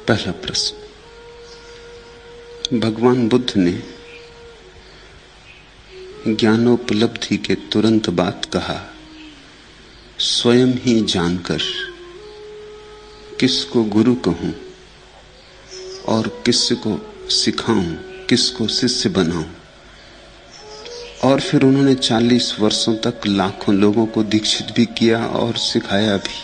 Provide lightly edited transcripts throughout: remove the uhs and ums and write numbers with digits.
पहला प्रश्न, भगवान बुद्ध ने ज्ञानोपलब्धि के तुरंत बाद कहा, स्वयं ही जानकर किसको गुरु कहूं और किसको सिखाऊं, किसको शिष्य बनाऊं। और फिर उन्होंने 40 वर्षों तक लाखों लोगों को दीक्षित भी किया और सिखाया भी।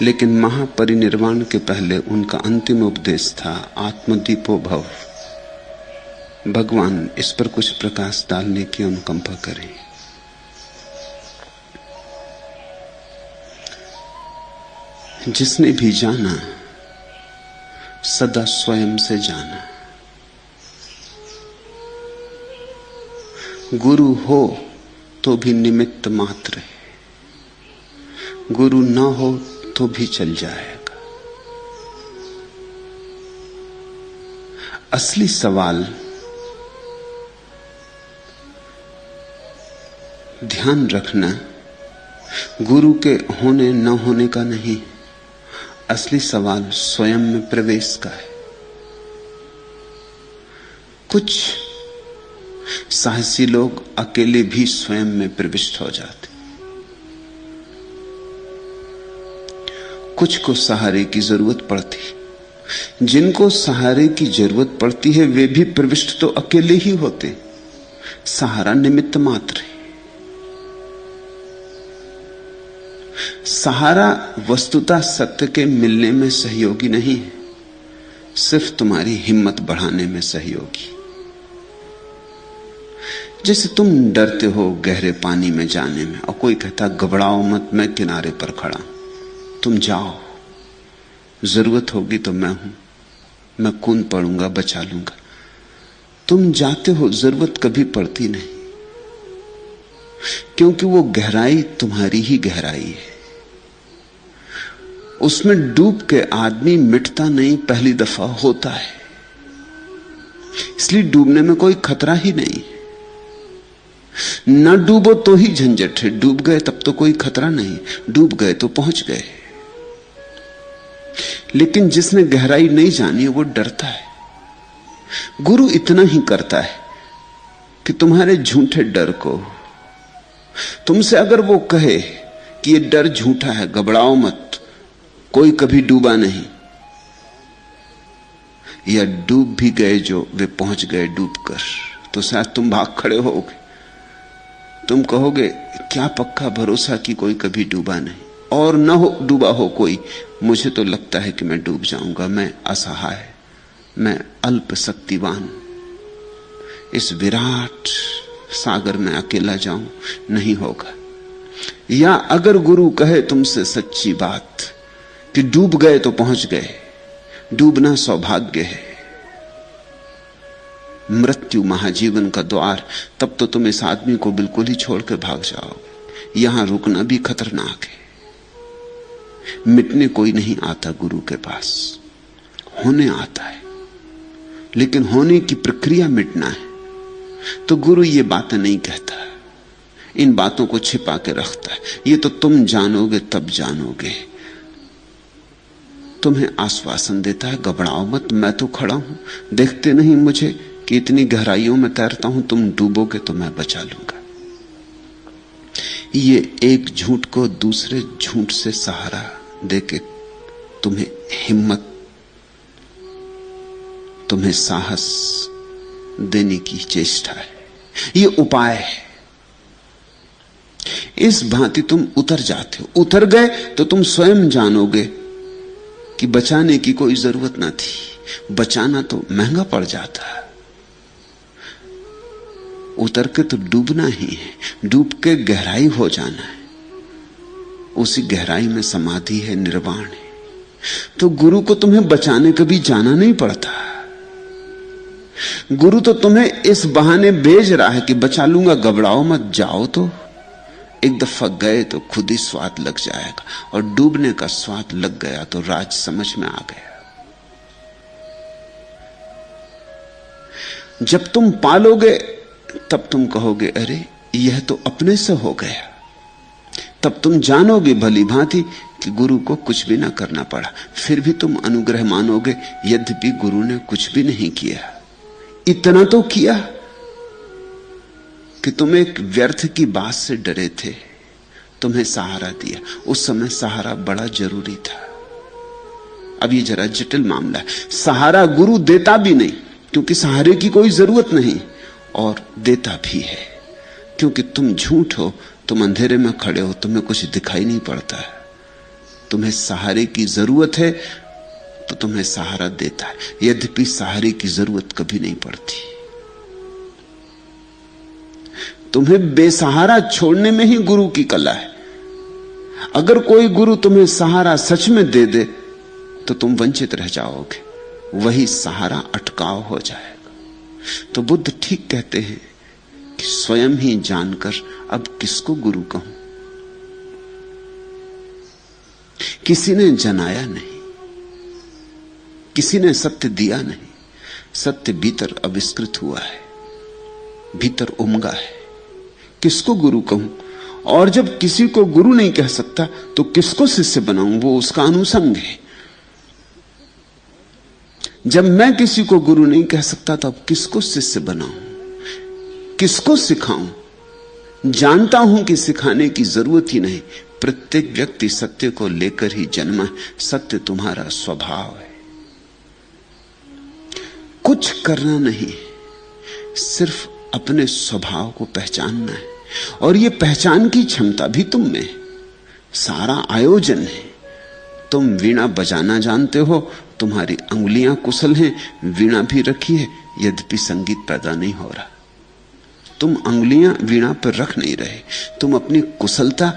लेकिन महापरिनिर्वाण के पहले उनका अंतिम उपदेश था, आत्मदीपो भव। भगवान इस पर कुछ प्रकाश डालने की अनुकंपा करें। जिसने भी जाना सदा स्वयं से जाना। गुरु हो तो भी निमित्त मात्र है, गुरु न हो तो भी चल जाएगा। असली सवाल ध्यान रखना गुरु के होने न होने का नहीं, असली सवाल स्वयं में प्रवेश का है। कुछ साहसी लोग अकेले भी स्वयं में प्रविष्ट हो जाते, कुछ को सहारे की जरूरत पड़ती। जिनको सहारे की जरूरत पड़ती है वे भी प्रविष्ट तो अकेले ही होते, सहारा निमित्त मात्र है। सहारा वस्तुतः सत्य के मिलने में सहयोगी नहीं है, सिर्फ तुम्हारी हिम्मत बढ़ाने में सहयोगी। जैसे तुम डरते हो गहरे पानी में जाने में और कोई कहता घबराओ मत, मैं किनारे पर खड़ा हूं, तुम जाओ, जरूरत होगी तो मैं हूं, मैं कूद पड़ूंगा, बचा लूंगा। तुम जाते हो, जरूरत कभी पड़ती नहीं, क्योंकि वो गहराई तुम्हारी ही गहराई है। उसमें डूब के आदमी मिटता नहीं, पहली दफा होता है, इसलिए डूबने में कोई खतरा ही नहीं। न डूबो तो ही झंझट है, डूब गए तब तो कोई खतरा नहीं, डूब गए तो पहुंच गए। लेकिन जिसने गहराई नहीं जानी वो डरता है। गुरु इतना ही करता है कि तुम्हारे झूठे डर को, तुमसे अगर वो कहे कि ये डर झूठा है, घबराओ मत, कोई कभी डूबा नहीं, या डूब भी गए जो वे पहुंच गए डूबकर, तो शायद तुम भाग खड़े होगे। तुम कहोगे क्या पक्का भरोसा कि कोई कभी डूबा नहीं, और न हो डूबा हो कोई, मुझे तो लगता है कि मैं डूब जाऊंगा, मैं असहाय, मैं अल्प शक्तिवान, इस विराट सागर में अकेला जाऊं, नहीं होगा। या अगर गुरु कहे तुमसे सच्ची बात कि डूब गए तो पहुंच गए, डूबना सौभाग्य है, मृत्यु महाजीवन का द्वार, तब तो तुम इस आदमी को बिल्कुल ही छोड़ के भाग जाओगे। यहां रुकना भी खतरनाक है। मिटने कोई नहीं आता गुरु के पास, होने आता है, लेकिन होने की प्रक्रिया मिटना है। तो गुरु ये बातें नहीं कहता, इन बातों को छिपा के रखता है। ये तो तुम जानोगे तब जानोगे। तुम्हें आश्वासन देता है, घबराओ मत, मैं तो खड़ा हूं, देखते नहीं मुझे कि इतनी गहराइयों में तैरता हूं, तुम डूबोगे तो मैं बचा लूंगा। ये एक झूठ को दूसरे झूठ से सहारा देके तुम्हें हिम्मत, तुम्हें साहस देने की चेष्टा है। ये उपाय है। इस भांति तुम उतर जाते हो। उतर गए तो तुम स्वयं जानोगे कि बचाने की कोई जरूरत ना थी। बचाना तो महंगा पड़ जाता है। उतर के तो डूबना ही है, डूब के गहराई हो जाना है। उसी गहराई में समाधि है, निर्वाण है। तो गुरु को तुम्हें बचाने कभी जाना नहीं पड़ता। गुरु तो तुम्हें इस बहाने भेज रहा है कि बचा लूंगा, घबराओ मत, जाओ। तो एक दफा गए तो खुद ही स्वाद लग जाएगा, और डूबने का स्वाद लग गया तो राज समझ में आ गया। जब तुम पालोगे तब तुम कहोगे, अरे यह तो अपने से हो गया। तब तुम जानोगे भली भांति कि गुरु को कुछ भी ना करना पड़ा, फिर भी तुम अनुग्रह मानोगे, यद्यपि गुरु ने कुछ भी नहीं किया। इतना तो किया कि तुम एक व्यर्थ की बात से डरे थे, तुम्हें सहारा दिया। उस समय सहारा बड़ा जरूरी था। अब ये जरा जटिल मामला है। सहारा गुरु देता भी नहीं, क्योंकि सहारे की कोई जरूरत नहीं, और देता भी है क्योंकि तुम झूठ हो, तुम अंधेरे में खड़े हो, तुम्हें कुछ दिखाई नहीं पड़ता है। तुम्हें सहारे की जरूरत है तो तुम्हें सहारा देता है, यद्यपि सहारे की जरूरत कभी नहीं पड़ती। तुम्हें बेसहारा छोड़ने में ही गुरु की कला है। अगर कोई गुरु तुम्हें सहारा सच में दे दे तो तुम वंचित रह जाओगे, वही सहारा अटकाव हो जाएगा। तो बुद्ध ठीक कहते हैं कि स्वयं ही जानकर अब किसको गुरु कहूं। किसी ने जनाया नहीं, किसी ने सत्य दिया नहीं, सत्य भीतर आविष्कृत हुआ है, भीतर उमगा है। किसको गुरु कहूं? और जब किसी को गुरु नहीं कह सकता तो किसको शिष्य बनाऊं? वो उसका अनुसंग है। जब मैं किसी को गुरु नहीं कह सकता तो अब किसको शिष्य बनाऊं, किसको सिखाऊं? जानता हूं कि सिखाने की जरूरत ही नहीं। प्रत्येक व्यक्ति सत्य को लेकर ही जन्मा है। सत्य तुम्हारा स्वभाव है। कुछ करना नहीं, सिर्फ अपने स्वभाव को पहचानना है। और यह पहचान की क्षमता भी तुम में। सारा आयोजन है। तुम वीणा बजाना जानते हो, तुम्हारी अंगुलियां कुशल हैं, वीणा भी रखी है, यद्यपि संगीत पैदा नहीं हो रहा। तुम अंगुलियां वीणा पर रख नहीं रहे, तुम अपनी कुशलता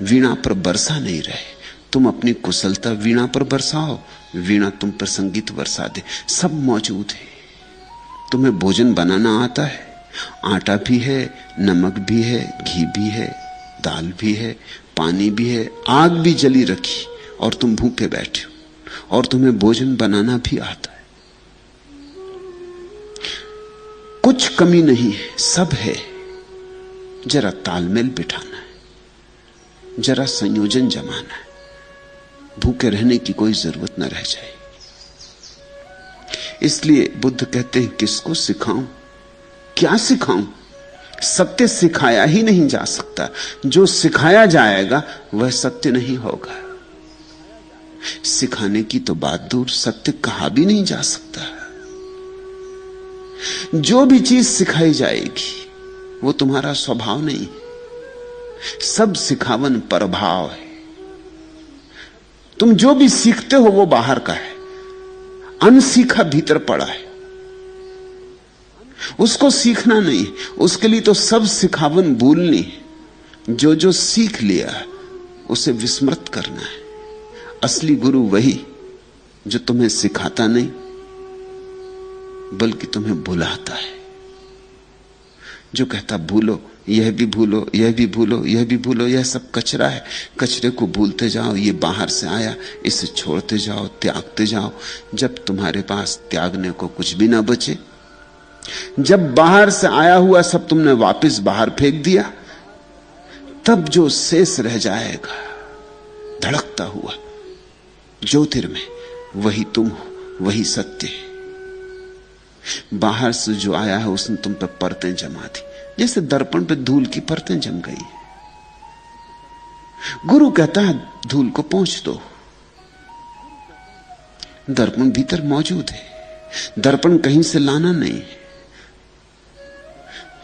वीणा पर बरसा नहीं रहे। तुम अपनी कुशलता वीणा पर बरसाओ, वीणा तुम पर संगीत बरसा दे। सब मौजूद है। तुम्हें भोजन बनाना आता है, आटा भी है, नमक भी है, घी भी है, दाल भी है, पानी भी है, आग भी जली रखी और तुम भूखे बैठे हो, और तुम्हें भोजन बनाना भी आता है। कुछ कमी नहीं है, सब है। जरा तालमेल बिठाना है, जरा संयोजन जमाना है, भूखे रहने की कोई जरूरत न रह जाए। इसलिए बुद्ध कहते हैं किसको सिखाऊं, क्या सिखाऊं? सत्य सिखाया ही नहीं जा सकता। जो सिखाया जाएगा वह सत्य नहीं होगा। सिखाने की तो बात दूर, सत्य कहा भी नहीं जा सकता। जो भी चीज सिखाई जाएगी वो तुम्हारा स्वभाव नहीं। सब सिखावन प्रभाव है। तुम जो भी सीखते हो वो बाहर का है, अनसीखा भीतर पड़ा है। उसको सीखना नहीं, उसके लिए तो सब सिखावन भूलनी। जो जो सीख लिया उसे विस्मृत करना है। असली गुरु वही जो तुम्हें सिखाता नहीं बल्कि तुम्हें भुलाता है। जो कहता भूलो, यह भी भूलो, यह भी भूलो, यह भी भूलो, यह सब कचरा है, कचरे को भूलते जाओ, ये बाहर से आया, इसे छोड़ते जाओ, त्यागते जाओ। जब तुम्हारे पास त्यागने को कुछ भी ना बचे, जब बाहर से आया हुआ सब तुमने वापस बाहर फेंक दिया, तब जो शेष रह जाएगा धड़कता हुआ ज्योतिर्मय, वही तुम हो, वही सत्य है। बाहर से जो आया है उसने तुम पर परतें जमा दी, जैसे दर्पण पे धूल की परतें जम गई। गुरु कहता है धूल को पोंछ दो। दर्पण भीतर मौजूद है, दर्पण कहीं से लाना नहीं है।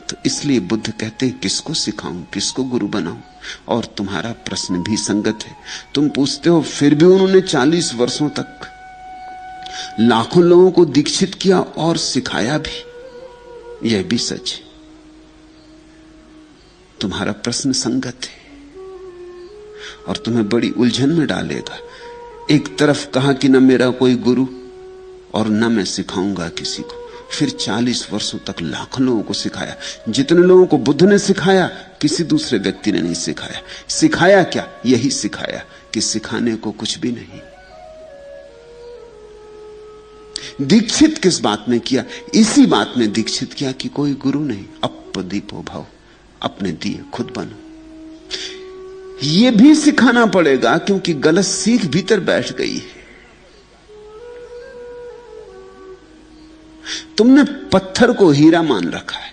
तो इसलिए बुद्ध कहते हैं किसको सिखाऊं, किसको गुरु बनाऊं। और तुम्हारा प्रश्न भी संगत है। तुम पूछते हो फिर भी उन्होंने 40 वर्षों तक लाखों लोगों को दीक्षित किया और सिखाया भी। यह भी सच है। तुम्हारा प्रश्न संगत है और तुम्हें बड़ी उलझन में डालेगा। एक तरफ कहा कि न मेरा कोई गुरु और न मैं सिखाऊंगा किसी को, फिर 40 वर्षों तक लाखों लोगों को सिखाया। जितने लोगों को बुद्ध ने सिखाया किसी दूसरे व्यक्ति ने नहीं सिखाया। सिखाया क्या? यही सिखाया कि सिखाने को कुछ भी नहीं। दीक्षित किस बात में किया? इसी बात में दीक्षित किया कि कोई गुरु नहीं, अपदीपो भव, अपने दिए खुद बनो। यह भी सिखाना पड़ेगा, क्योंकि गलत सीख भीतर बैठ गई है। तुमने पत्थर को हीरा मान रखा है।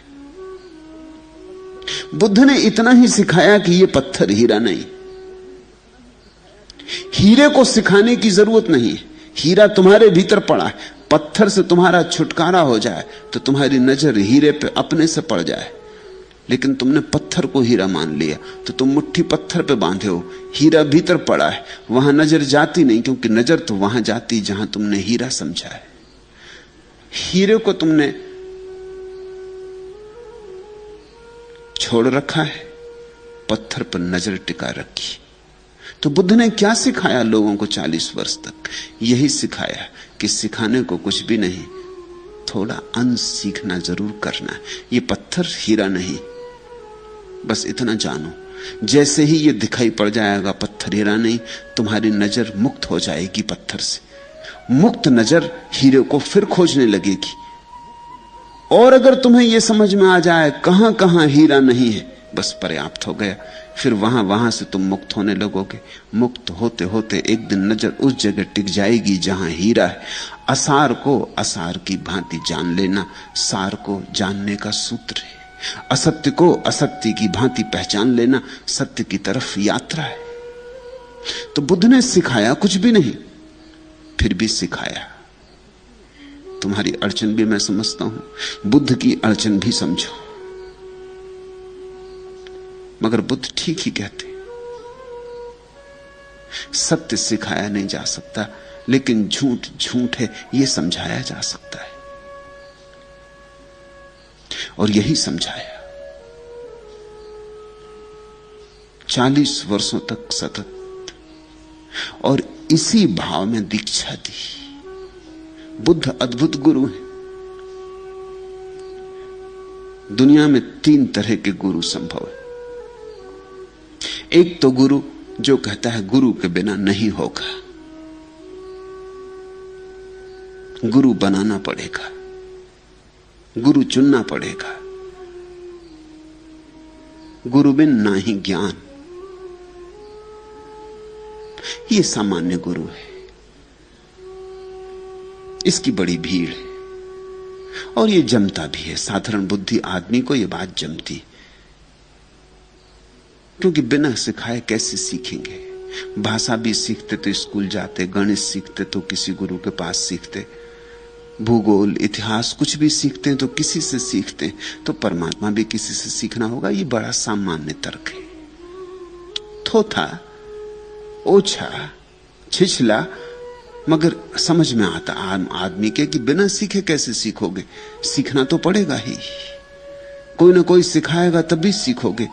बुद्ध ने इतना ही सिखाया कि यह पत्थर हीरा नहीं। हीरे को सिखाने की जरूरत नहीं है, हीरा तुम्हारे भीतर पड़ा है। पत्थर से तुम्हारा छुटकारा हो जाए तो तुम्हारी नजर हीरे पे अपने से पड़ जाए। लेकिन तुमने पत्थर को हीरा मान लिया तो तुम मुट्ठी पत्थर पे बांधे हो, हीरा भीतर पड़ा है, वहां नजर जाती नहीं, क्योंकि नजर तो वहां जाती जहां तुमने हीरा समझा है। हीरे को तुमने छोड़ रखा है, पत्थर पर नजर टिका रखी। तो बुद्ध ने क्या सिखाया लोगों को 40 वर्ष तक? यही सिखाया कि सिखाने को कुछ भी नहीं, थोड़ा अंश सीखना जरूर करना है। ये पत्थर हीरा नहीं, बस इतना जानो। जैसे ही ये दिखाई पड़ जाएगा पत्थर हीरा नहीं, तुम्हारी नजर मुक्त हो जाएगी पत्थर से। मुक्त नजर हीरे को फिर खोजने लगेगी। और अगर तुम्हें यह समझ में आ जाए कहां कहां हीरा नहीं है, बस पर्याप्त हो गया। फिर वहां से तुम मुक्त होने लगोगे। मुक्त होते होते एक दिन नजर उस जगह टिक जाएगी जहां हीरा है। असार को असार की भांति जान लेना सार को जानने का सूत्र है। असत्य को असत्य की भांति पहचान लेना सत्य की तरफ यात्रा है। तो बुद्ध ने सिखाया कुछ भी नहीं, फिर भी सिखाया। तुम्हारी अड़चन भी मैं समझता हूं, बुद्ध की अड़चन भी समझो। मगर बुद्ध ठीक ही कहते, सत्य सिखाया नहीं जा सकता, लेकिन झूठ झूठ है यह समझाया जा सकता है। और यही समझाया। 40 वर्षों तक सतत, और इसी भाव में दीक्षा दी। बुद्ध अद्भुत गुरु हैं। दुनिया में 3 तरह के गुरु संभव है। एक तो गुरु जो कहता है गुरु के बिना नहीं होगा, गुरु बनाना पड़ेगा, गुरु चुनना पड़ेगा। गुरु बिन ना ही ज्ञान, ये सामान्य गुरु है। इसकी बड़ी भीड़ है और ये जमता भी है। साधारण बुद्धि आदमी को यह बात जमती, क्योंकि बिना सिखाए कैसे सीखेंगे। भाषा भी सीखते तो स्कूल जाते, गणित सीखते तो किसी गुरु के पास सीखते, भूगोल इतिहास कुछ भी सीखते हैं तो किसी से सीखते हैं। तो परमात्मा भी किसी से सीखना होगा। ये बड़ा सामान्य तर्क है, थोथा, ओछा, छिछला, मगर समझ में आता आदमी के कि बिना सीखे कैसे सीखोगे। सीखना तो पड़ेगा ही, कोई ना कोई सिखाएगा तभी सीखोगे।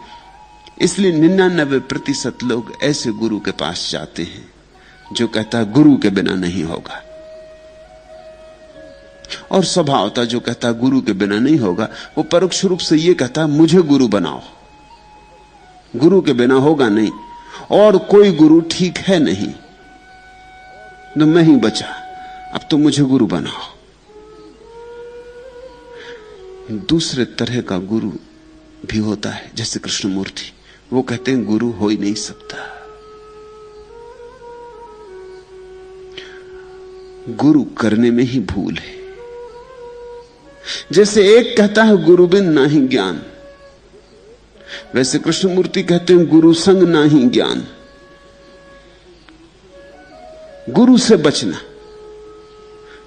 इसलिए 99% लोग ऐसे गुरु के पास जाते हैं जो कहता है गुरु के बिना नहीं होगा, और स्वभावता जो कहता है गुरु के बिना नहीं होगा, वो परोक्ष रूप से ये कहता है मुझे गुरु बनाओ, गुरु के बिना होगा नहीं, और कोई गुरु ठीक है नहीं, तो मैं ही बचा, अब तो मुझे गुरु बनाओ। दूसरे तरह का गुरु भी होता है, जैसे कृष्णमूर्ति, वो कहते हैं गुरु हो ही नहीं सकता। गुरु करने में ही भूल है। जैसे एक कहता है गुरु बिन ना ही ज्ञान, वैसे कृष्णमूर्ति कहते हैं गुरु संग ना ही ज्ञान। गुरु से बचना,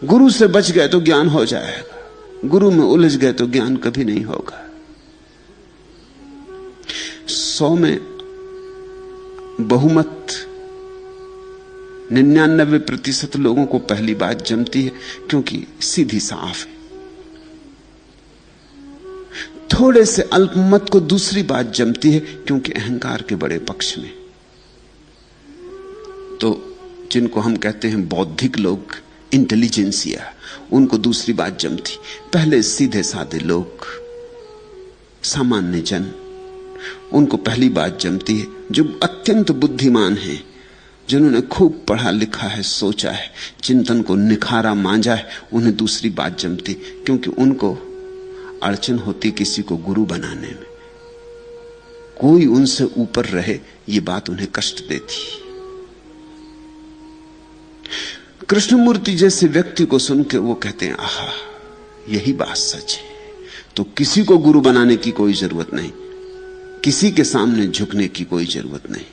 गुरु से बच गए तो ज्ञान हो जाएगा, गुरु में उलझ गए तो ज्ञान कभी नहीं होगा। 100 में बहुमत 99% लोगों को पहली बात जमती है, क्योंकि सीधी साफ है। थोड़े से अल्पमत को दूसरी बात जमती है, क्योंकि अहंकार के बड़े पक्ष में। तो जिनको हम कहते हैं बौद्धिक लोग, इंटेलिजेंसिया, उनको दूसरी बात जमती। पहले सीधे साधे लोग, सामान्य जन, उनको पहली बात जमती है। जो अत्यंत बुद्धिमान हैं, जिन्होंने खूब पढ़ा लिखा है, सोचा है, चिंतन को निखारा मांझा है, उन्हें दूसरी बात जमती, क्योंकि उनको अड़चन होती किसी को गुरु बनाने में। कोई उनसे ऊपर रहे, ये बात उन्हें कष्ट देती। कृष्णमूर्ति जैसे व्यक्ति को सुन के वो कहते हैं, आहा, यही बात सच है। तो किसी को गुरु बनाने की कोई जरूरत नहीं, किसी के सामने झुकने की कोई जरूरत नहीं।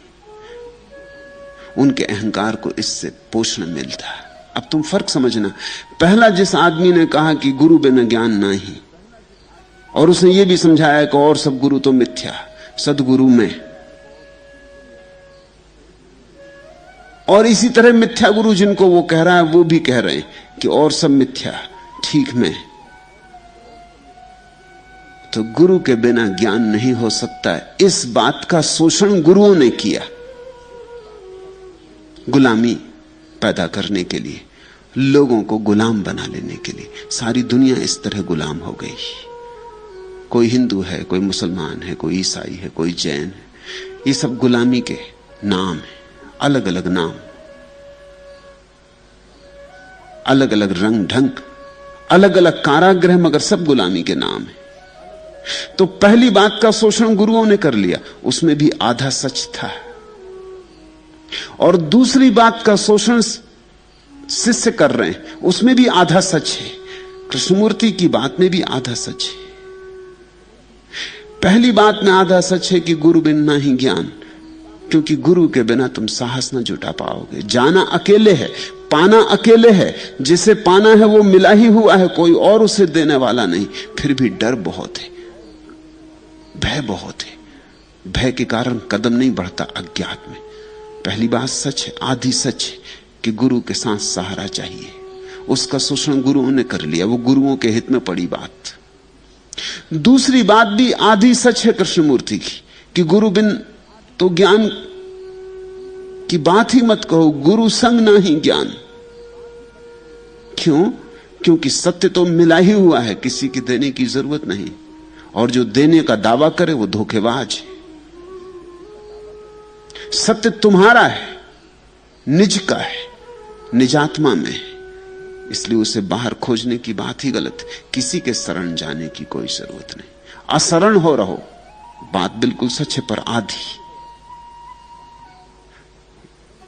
उनके अहंकार को इससे पोषण मिलता है। अब तुम फर्क समझना। पहला जिस आदमी ने कहा कि गुरु बिना ज्ञान नहीं, और उसने यह भी समझाया कि और सब गुरु तो मिथ्या, सदगुरु में। और इसी तरह मिथ्या गुरु जिनको वो कह रहा है, वो भी कह रहे हैं कि और सब मिथ्या, ठीक में। तो गुरु के बिना ज्ञान नहीं हो सकता है। इस बात का शोषण गुरुओं ने किया, गुलामी पैदा करने के लिए, लोगों को गुलाम बना लेने के लिए। सारी दुनिया इस तरह गुलाम हो गई। कोई हिंदू है, कोई मुसलमान है, कोई ईसाई है, कोई जैन है। ये सब गुलामी के नाम है, अलग अलग नाम, अलग अलग रंग ढंग, अलग अलग कारागृह, मगर सब गुलामी के नाम है। तो पहली बात का शोषण गुरुओं ने कर लिया, उसमें भी आधा सच था। और दूसरी बात का शोषण शिष्य कर रहे हैं, उसमें भी आधा सच है। कृष्णमूर्ति की बात में भी आधा सच है। पहली बात में आधा सच है कि गुरु बिना ही ज्ञान, क्योंकि गुरु के बिना तुम साहस न जुटा पाओगे। जाना अकेले है, पाना अकेले है। जिसे पाना है वो मिला ही हुआ है, कोई और उसे देने वाला नहीं। फिर भी डर बहुत है, भय बहुत है। भय के कारण कदम नहीं बढ़ता अज्ञात में। पहली बात सच है, आधी सच है कि गुरु के साथ सहारा चाहिए। उसका शोषण गुरुओं ने कर लिया, वो गुरुओं के हित में पड़ी बात। दूसरी बात भी आधी सच है कृष्णमूर्ति की कि गुरु बिन तो ज्ञान की बात ही मत कहो, गुरु संग ना ही ज्ञान। क्यों? क्योंकि सत्य तो मिला ही हुआ है, किसी की देने की जरूरत नहीं। और जो देने का दावा करे वो धोखेबाज है। सत्य तुम्हारा है, निज का है, निजात्मा में है। इसलिए उसे बाहर खोजने की बात ही गलत है। किसी के शरण जाने की कोई जरूरत नहीं। अशरण हो रहो, बात बिल्कुल सच है, पर आधी।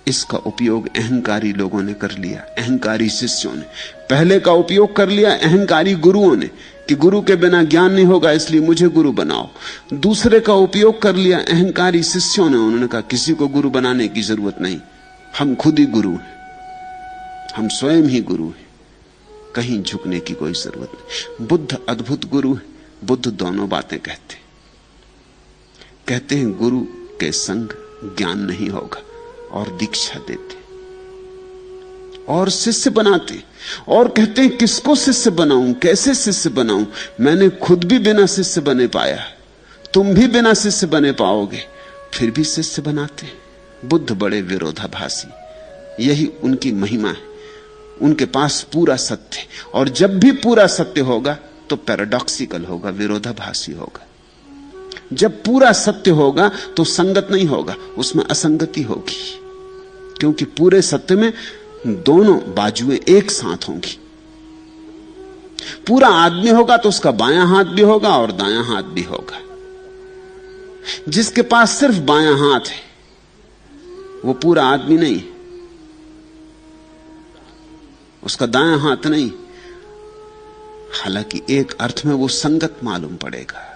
इसका उपयोग अहंकारी लोगों ने कर लिया, अहंकारी शिष्यों ने। पहले का उपयोग कर लिया अहंकारी गुरुओं ने कि गुरु के बिना ज्ञान नहीं होगा, इसलिए मुझे गुरु बनाओ। दूसरे का उपयोग कर लिया अहंकारी शिष्यों ने। उन्होंने कहा किसी को गुरु बनाने की जरूरत नहीं, हम खुद ही गुरु हैं, हम स्वयं ही गुरु हैं, कहीं झुकने की कोई जरूरत नहीं। बुद्ध अद्भुत गुरु है। बुद्ध दोनों बातें कहते हैं गुरु के संग ज्ञान नहीं होगा, और दीक्षा देते और शिष्य बनाते, और कहते हैं किसको शिष्य बनाऊं, कैसे शिष्य बनाऊं। मैंने खुद भी बिना शिष्य बने पाया, तुम भी बिना शिष्य बने पाओगे, फिर भी शिष्य बनाते। बुद्ध बड़े विरोधाभासी, यही उनकी महिमा है। उनके पास पूरा सत्य, और जब भी पूरा सत्य होगा तो पैराडॉक्सिकल होगा, विरोधाभासी होगा। जब पूरा सत्य होगा तो संगत नहीं होगा, उसमें असंगति होगी, क्योंकि पूरे सत्य में दोनों बाजुएं एक साथ होंगी। पूरा आदमी होगा तो उसका बायां हाथ भी होगा और दायां हाथ भी होगा। जिसके पास सिर्फ बायां हाथ है वो पूरा आदमी नहीं, उसका दायां हाथ नहीं। हालांकि एक अर्थ में वो संगत मालूम पड़ेगा,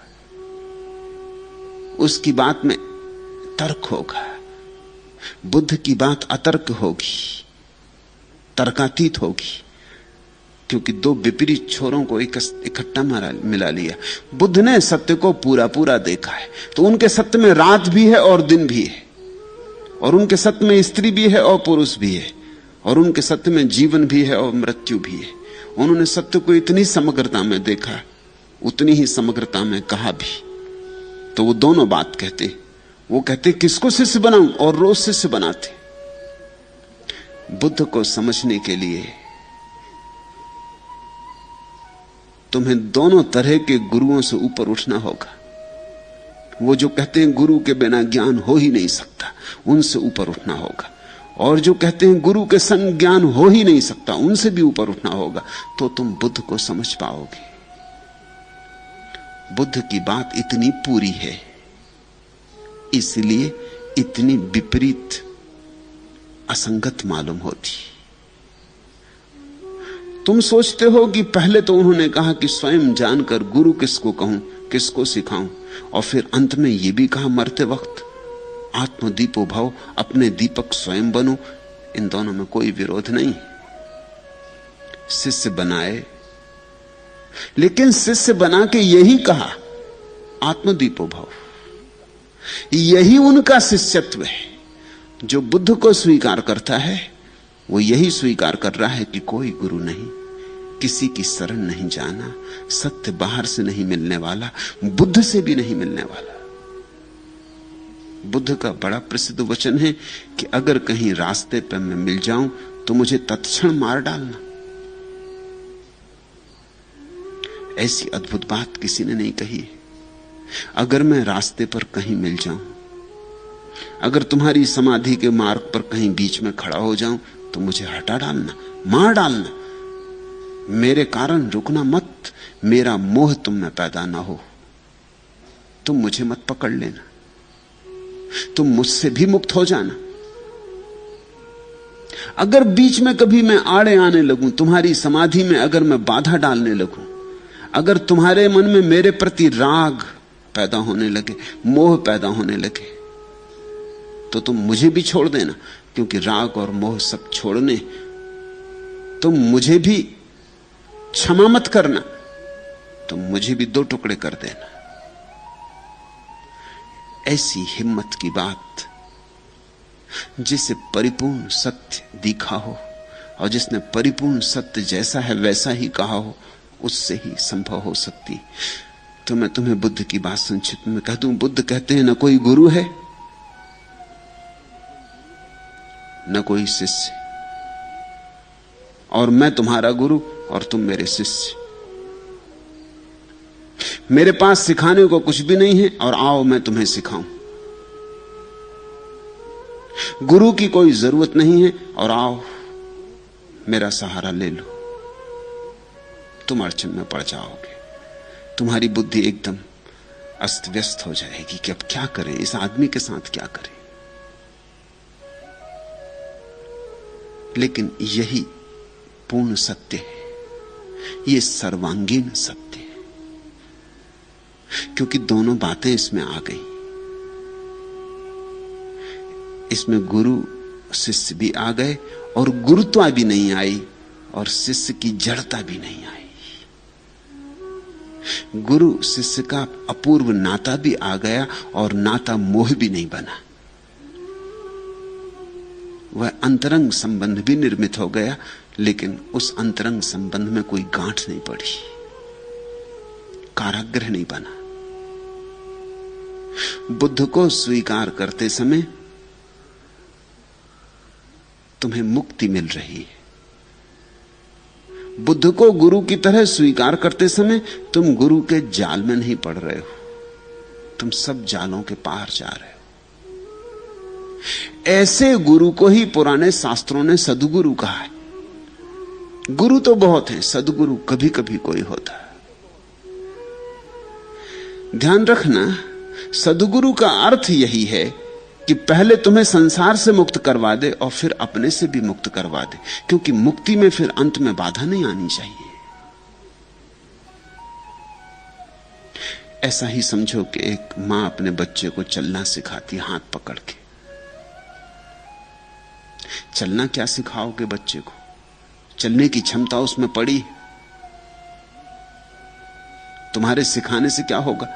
उसकी बात में तर्क होगा। बुद्ध की बात अतर्क होगी, तर्कातीत होगी, क्योंकि दो विपरीत छोरों को इकट्ठा मिला लिया। बुद्ध ने सत्य को पूरा पूरा देखा है, तो उनके सत्य में रात भी है और दिन भी है, और उनके सत्य में स्त्री भी है और पुरुष भी है, और उनके सत्य में जीवन भी है और मृत्यु भी है। उन्होंने सत्य को इतनी समग्रता में देखा, उतनी ही समग्रता में कहा भी। तो वो दोनों बात कहते, वो कहते किसको शिष्य बनाऊं, और रोज शिष्य बनाते। बुद्ध को समझने के लिए तुम्हें दोनों तरह के गुरुओं से ऊपर उठना होगा। वो जो कहते हैं गुरु के बिना ज्ञान हो ही नहीं सकता, उनसे ऊपर उठना होगा। और जो कहते हैं गुरु के संग ज्ञान हो ही नहीं सकता, उनसे भी ऊपर उठना होगा। तो तुम बुद्ध को समझ पाओगे। बुद्ध की बात इतनी पूरी है इसलिए इतनी विपरीत असंगत मालूम होती। तुम सोचते हो कि पहले तो उन्होंने कहा कि स्वयं जानकर गुरु किसको कहूं, किसको सिखाऊं, और फिर अंत में यह भी कहा मरते वक्त आत्मदीपो भव, अपने दीपक स्वयं बनो। इन दोनों में कोई विरोध नहीं। शिष्य बनाए, लेकिन शिष्य बना के यही कहा आत्मदीपो भव। यही उनका शिष्यत्व है। जो बुद्ध को स्वीकार करता है वो यही स्वीकार कर रहा है कि कोई गुरु नहीं, किसी की शरण नहीं जाना, सत्य बाहर से नहीं मिलने वाला, बुद्ध से भी नहीं मिलने वाला। बुद्ध का बड़ा प्रसिद्ध वचन है कि अगर कहीं रास्ते पर मैं मिल जाऊं तो मुझे तत्क्षण मार डालना। ऐसी अद्भुत बात किसी ने नहीं कही है। अगर मैं रास्ते पर कहीं मिल जाऊं, अगर तुम्हारी समाधि के मार्ग पर कहीं बीच में खड़ा हो जाऊं तो मुझे हटा डालना, मार डालना। मेरे कारण रुकना मत, मेरा मोह तुम में पैदा ना हो। तुम मुझे मत पकड़ लेना, तुम मुझसे भी मुक्त हो जाना। अगर बीच में कभी मैं आड़े आने लगूं, तुम्हारी समाधि में अगर मैं बाधा डालने लगूं, अगर तुम्हारे मन में मेरे प्रति राग पैदा होने लगे, मोह पैदा होने लगे, तो तुम मुझे भी छोड़ देना, क्योंकि राग और मोह सब छोड़ने। तुम मुझे भी क्षमा मत करना, तुम मुझे भी दो टुकड़े कर देना। ऐसी हिम्मत की बात जिसे परिपूर्ण सत्य दिखा हो और जिसने परिपूर्ण सत्य जैसा है वैसा ही कहा हो, उससे ही संभव हो सकती। तो मैं तुम्हें बुद्ध की बात संक्षिप्त में कह दूं। बुद्ध कहते हैं न कोई गुरु है न कोई शिष्य, और मैं तुम्हारा गुरु और तुम मेरे शिष्य। मेरे पास सिखाने को कुछ भी नहीं है और आओ मैं तुम्हें सिखाऊं। गुरु की कोई जरूरत नहीं है और आओ मेरा सहारा ले लो। तुम अड़चन में पड़ जाओगे, तुम्हारी बुद्धि एकदम अस्त व्यस्त हो जाएगी कि अब क्या करें, इस आदमी के साथ क्या करें। लेकिन यही पूर्ण सत्य है, यह सर्वांगीण सत्य है, क्योंकि दोनों बातें इसमें आ गई। इसमें गुरु शिष्य भी आ गए और गुरुत्वा भी नहीं आई और शिष्य की जड़ता भी नहीं आई। गुरु शिष्य का अपूर्व नाता भी आ गया और नाता मोह भी नहीं बना। वह अंतरंग संबंध भी निर्मित हो गया, लेकिन उस अंतरंग संबंध में कोई गांठ नहीं पड़ी, कारागृह नहीं बना। बुद्ध को स्वीकार करते समय तुम्हें मुक्ति मिल रही है। बुद्ध को गुरु की तरह स्वीकार करते समय तुम गुरु के जाल में नहीं पड़ रहे हो, तुम सब जालों के पार जा रहे हो। ऐसे गुरु को ही पुराने शास्त्रों ने सद्गुरु कहा है। गुरु तो बहुत हैं, सद्गुरु कभी कभी कोई होता है। ध्यान रखना, सद्गुरु का अर्थ यही है कि पहले तुम्हें संसार से मुक्त करवा दे और फिर अपने से भी मुक्त करवा दे, क्योंकि मुक्ति में फिर अंत में बाधा नहीं आनी चाहिए। ऐसा ही समझो कि एक मां अपने बच्चे को चलना सिखाती हाथ पकड़ के। चलना क्या सिखाओगे बच्चे को? चलने की क्षमता उसमें पड़ी, तुम्हारे सिखाने से क्या होगा?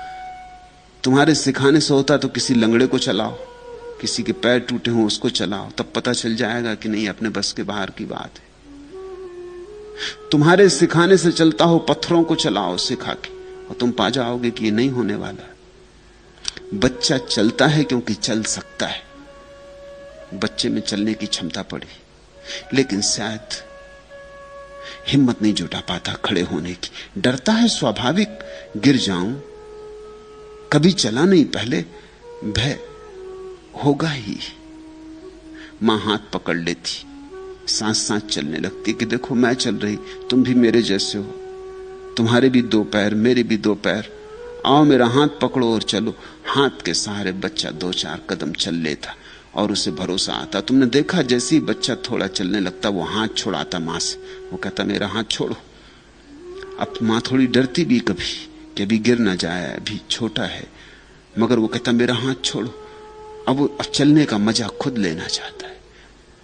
तुम्हारे सिखाने से होता तो किसी लंगड़े को चलाओ, किसी के पैर टूटे हों उसको चलाओ, तब पता चल जाएगा कि नहीं अपने बस के बाहर की बात है। तुम्हारे सिखाने से चलता हो, पत्थरों को चलाओ सिखा के, और तुम पा जाओगे कि ये नहीं होने वाला। बच्चा चलता है क्योंकि चल सकता है, बच्चे में चलने की क्षमता पड़ी, लेकिन शायद हिम्मत नहीं जुटा पाता खड़े होने की, डरता है, स्वाभाविक, गिर जाऊं, कभी चला नहीं पहले, भय होगा ही। मां हाथ पकड़ लेती, सांस सांस चलने लगती कि देखो मैं चल रही, तुम भी मेरे जैसे हो, तुम्हारे भी दो पैर, मेरे भी दो पैर, आओ मेरा हाथ पकड़ो और चलो। हाथ के सहारे बच्चा 2-4 कदम चल लेता और उसे भरोसा आता। तुमने देखा जैसे ही बच्चा थोड़ा चलने लगता वो हाथ छुड़ाता मां से, वो कहता मेरा हाथ छोड़ो। अब मां थोड़ी डरती भी कभी कि अभी गिर ना जाए, अभी छोटा है, मगर वो कहता मेरा हाथ छोड़ो। अब चलने का मजा खुद लेना चाहता है।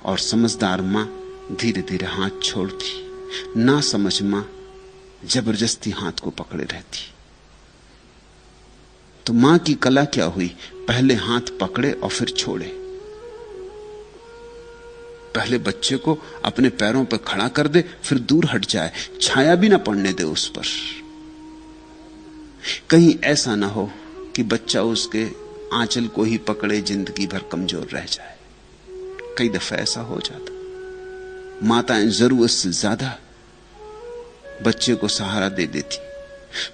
और समझदार मां धीरे धीरे हाथ छोड़ती, ना समझ मां जबरदस्ती हाथ को पकड़े रहती। तो मां की कला क्या हुई? पहले हाथ पकड़े और फिर छोड़े। पहले बच्चे को अपने पैरों पर खड़ा कर दे, फिर दूर हट जाए, छाया भी ना पड़ने दे उस पर। कहीं ऐसा ना हो कि बच्चा उसके आंचल को ही पकड़े, जिंदगी भर कमजोर रह जाए। कई दफा ऐसा हो जाता। माताएं जरूरत से ज्यादा बच्चे को सहारा दे देती,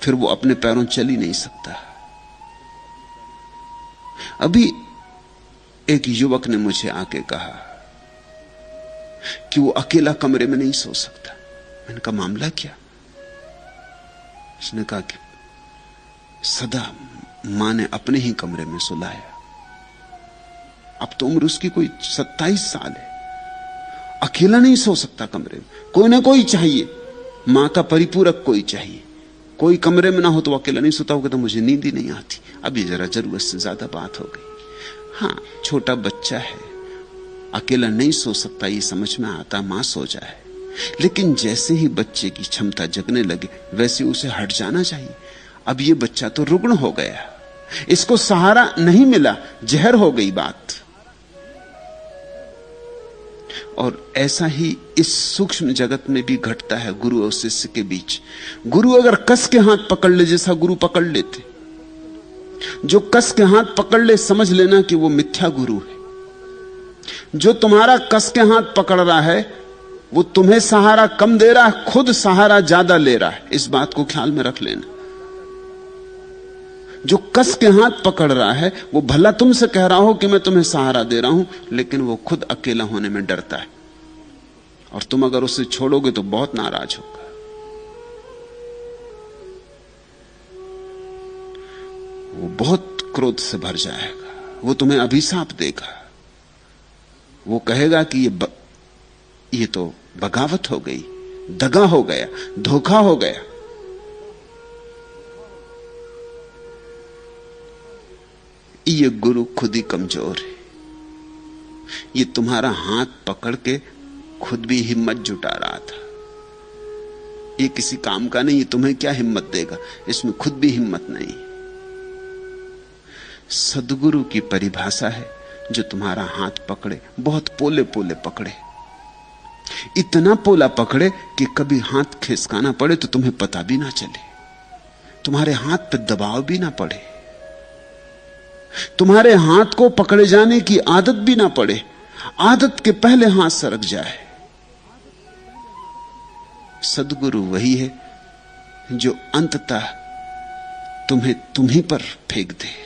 फिर वो अपने पैरों चल ही नहीं सकता। अभी एक युवक ने मुझे आके कहा कि वो अकेला कमरे में नहीं सो सकता। मैंने कहा मामला क्या? उसने कहा कि सदा मां ने अपने ही कमरे में सुलाया। अब तो उम्र उसकी कोई 27 साल है, अकेला नहीं सो सकता कमरे में, कोई ना कोई चाहिए, मां का परिपूरक कोई चाहिए। कोई कमरे में ना हो तो अकेला नहीं सोता होगा। तो मुझे नींद ही नहीं आती। अब ये जरा जरूरत से ज्यादा बात हो गई। हाँ, छोटा बच्चा है, अकेला नहीं सो सकता, ये समझ में आता, मां सो जाए। लेकिन जैसे ही बच्चे की क्षमता जगने लगे वैसे उसे हट जाना चाहिए। अब ये बच्चा तो रुग्ण हो गया, इसको सहारा नहीं मिला, जहर हो गई बात। और ऐसा ही इस सूक्ष्म जगत में भी घटता है गुरु और शिष्य के बीच। गुरु अगर कस के हाथ पकड़ ले, जैसा गुरु पकड़ लेते, जो कस के हाथ पकड़ ले समझ लेना कि वो मिथ्या गुरु है। जो तुम्हारा कस के हाथ पकड़ रहा है वो तुम्हें सहारा कम दे रहा है, खुद सहारा ज्यादा ले रहा है। इस बात को ख्याल में रख लेना। जो कस के हाथ पकड़ रहा है वो भला तुमसे कह रहा हो कि मैं तुम्हें सहारा दे रहा हूं, लेकिन वो खुद अकेला होने में डरता है और तुम अगर उसे छोड़ोगे तो बहुत नाराज होगा। वो बहुत क्रोध से भर जाएगा, वो तुम्हें अभिशाप देगा। वो कहेगा कि ये तो बगावत हो गई, दगा हो गया, धोखा हो गया। ये गुरु खुद ही कमजोर है। ये तुम्हारा हाथ पकड़ के खुद भी हिम्मत जुटा रहा था। ये किसी काम का नहीं, तुम्हें क्या हिम्मत देगा, इसमें खुद भी हिम्मत नहीं। सद्गुरु की परिभाषा है जो तुम्हारा हाथ पकड़े, बहुत पोले पोले पकड़े, इतना पोला पकड़े कि कभी हाथ खिसकाना पड़े तो तुम्हें पता भी ना चले, तुम्हारे हाथ पे दबाव भी ना पड़े, तुम्हारे हाथ को पकड़े जाने की आदत भी ना पड़े, आदत के पहले हाथ सरक जाए। सद्गुरु वही है जो अंततः तुम्हें तुम्ही पर फेंक दे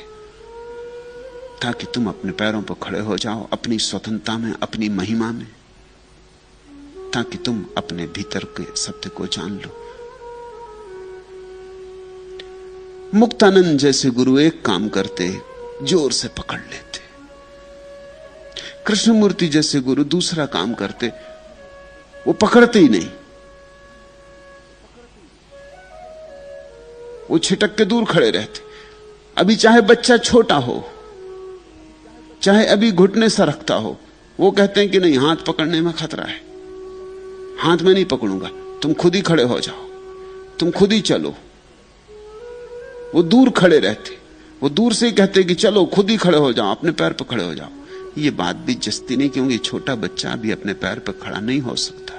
ताकि तुम अपने पैरों पर खड़े हो जाओ, अपनी स्वतंत्रता में, अपनी महिमा में, ताकि तुम अपने भीतर के सत्य को जान लो। मुक्तानंद जैसे गुरु एक काम करते, जोर से पकड़ लेते। कृष्णमूर्ति जैसे गुरु दूसरा काम करते, वो पकड़ते ही नहीं, वो छिटक के दूर खड़े रहते। अभी चाहे बच्चा छोटा हो, चाहे अभी घुटने सरकता हो, वो कहते हैं कि नहीं, हाथ पकड़ने में खतरा है, हाथ में नहीं पकड़ूंगा, तुम खुद ही खड़े हो जाओ, तुम खुद ही चलो। वो दूर खड़े रहते, वो दूर से ही कहते कि चलो खुद ही खड़े हो जाओ, अपने पैर पर खड़े हो जाओ। ये बात भी जस्ती नहीं, क्योंकि छोटा बच्चा भी अपने पैर पर खड़ा नहीं हो सकता।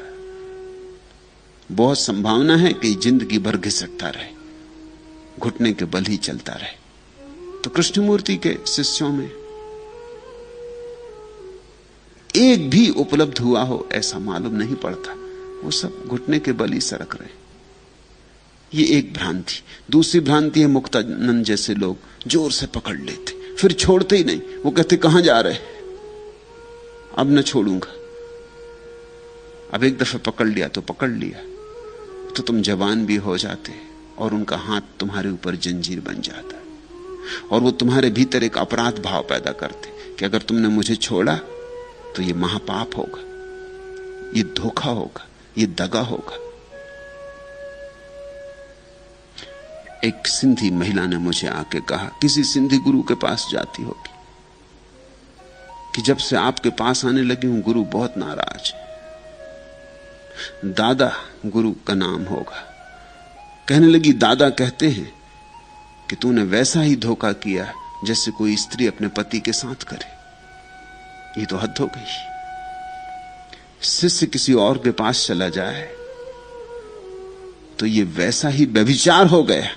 बहुत संभावना है कि जिंदगी भर घिसटता रहे, घुटने के बल ही चलता रहे। तो कृष्णमूर्ति के शिष्यों में एक भी उपलब्ध हुआ हो ऐसा मालूम नहीं पड़ता, वो सब घुटने के बल ही सरक रहे। ये एक भ्रांति। दूसरी भ्रांति है मुक्तानंद जैसे लोग जोर से पकड़ लेते फिर छोड़ते ही नहीं। वो कहते कहां जा रहे, अब न छोड़ूंगा, अब एक दफे पकड़ लिया तो पकड़ लिया, तो तुम जवान भी हो जाते और उनका हाथ तुम्हारे ऊपर जंजीर बन जाता है, और वो तुम्हारे भीतर एक अपराध भाव पैदा करते कि अगर तुमने मुझे छोड़ा तो ये महापाप होगा, ये धोखा होगा, ये दगा होगा। एक सिंधी महिला ने मुझे आके कहा, किसी सिंधी गुरु के पास जाती होगी, कि जब से आपके पास आने लगी हूं गुरु बहुत नाराज है। दादा गुरु का नाम होगा। कहने लगी, दादा कहते हैं कि तूने वैसा ही धोखा किया जैसे कोई स्त्री अपने पति के साथ करे। ये तो हद हो गई। शिष्य किसी और के पास चला जाए तो ये वैसा ही व्यभिचार हो गया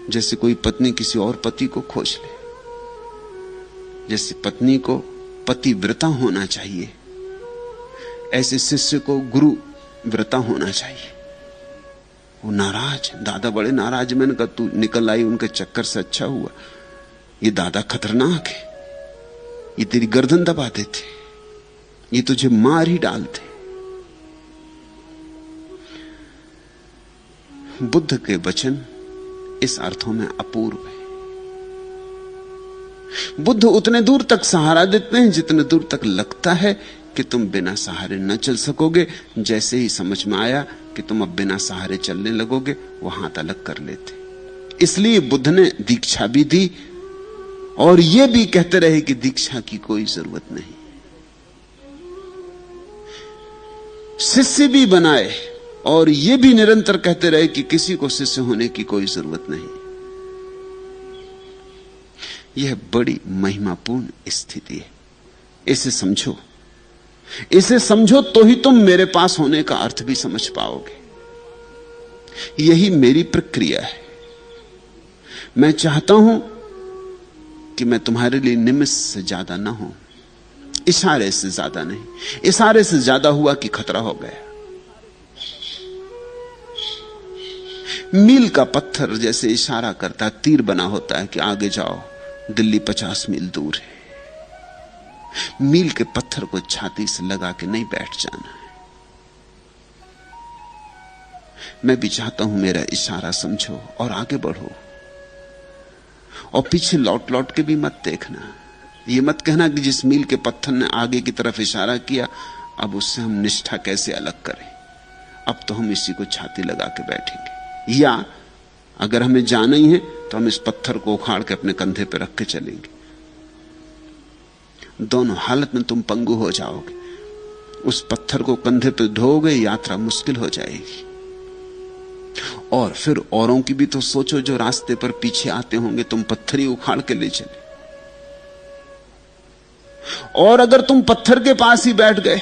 जैसे कोई पत्नी किसी और पति को खोज ले। जैसे पत्नी को पतिव्रता होना चाहिए, ऐसे शिष्य को गुरु व्रता होना चाहिए। वो नाराज, दादा बड़े नाराज। मैंने कहा, तू निकल आई उनके चक्कर से, अच्छा हुआ। ये दादा खतरनाक है, ये तेरी गर्दन दबा देते, ये तुझे मार ही डालते। बुद्ध के वचन इस अर्थों में अपूर्व है। बुद्ध उतने दूर तक सहारा देते हैं जितने दूर तक लगता है कि तुम बिना सहारे न चल सकोगे। जैसे ही समझ में आया कि तुम अब बिना सहारे चलने लगोगे, वो हाथ अलग कर लेते। इसलिए बुद्ध ने दीक्षा भी दी और यह भी कहते रहे कि दीक्षा की कोई जरूरत नहीं। शिष्य भी बनाए और यह भी निरंतर कहते रहे कि किसी को शिष्य होने की कोई जरूरत नहीं। यह बड़ी महिमापूर्ण स्थिति है। इसे समझो, इसे समझो तो ही तुम मेरे पास होने का अर्थ भी समझ पाओगे। यही मेरी प्रक्रिया है। मैं चाहता हूं कि मैं तुम्हारे लिए निमित्त से ज्यादा ना हूं, इशारे से ज्यादा नहीं। इशारे से ज्यादा हुआ कि खतरा हो गया। मील का पत्थर जैसे इशारा करता है, तीर बना होता है कि आगे जाओ, दिल्ली 50 मील दूर है। मील के पत्थर को छाती से लगा के नहीं बैठ जाना है। मैं भी चाहता हूं मेरा इशारा समझो और आगे बढ़ो, और पीछे लौट लौट के भी मत देखना। ये मत कहना कि जिस मील के पत्थर ने आगे की तरफ इशारा किया, अब उससे हम निष्ठा कैसे अलग करें, अब तो हम इसी को छाती लगा के बैठेंगे। या अगर हमें जाना ही है तो हम इस पत्थर को उखाड़ के अपने कंधे पर रख के चलेंगे। दोनों हालत में तुम पंगु हो जाओगे। उस पत्थर को कंधे पर ढोओगे, यात्रा मुश्किल हो जाएगी। और फिर औरों की भी तो सोचो जो रास्ते पर पीछे आते होंगे, तुम पत्थर ही उखाड़ के ले चले। और अगर तुम पत्थर के पास ही बैठ गए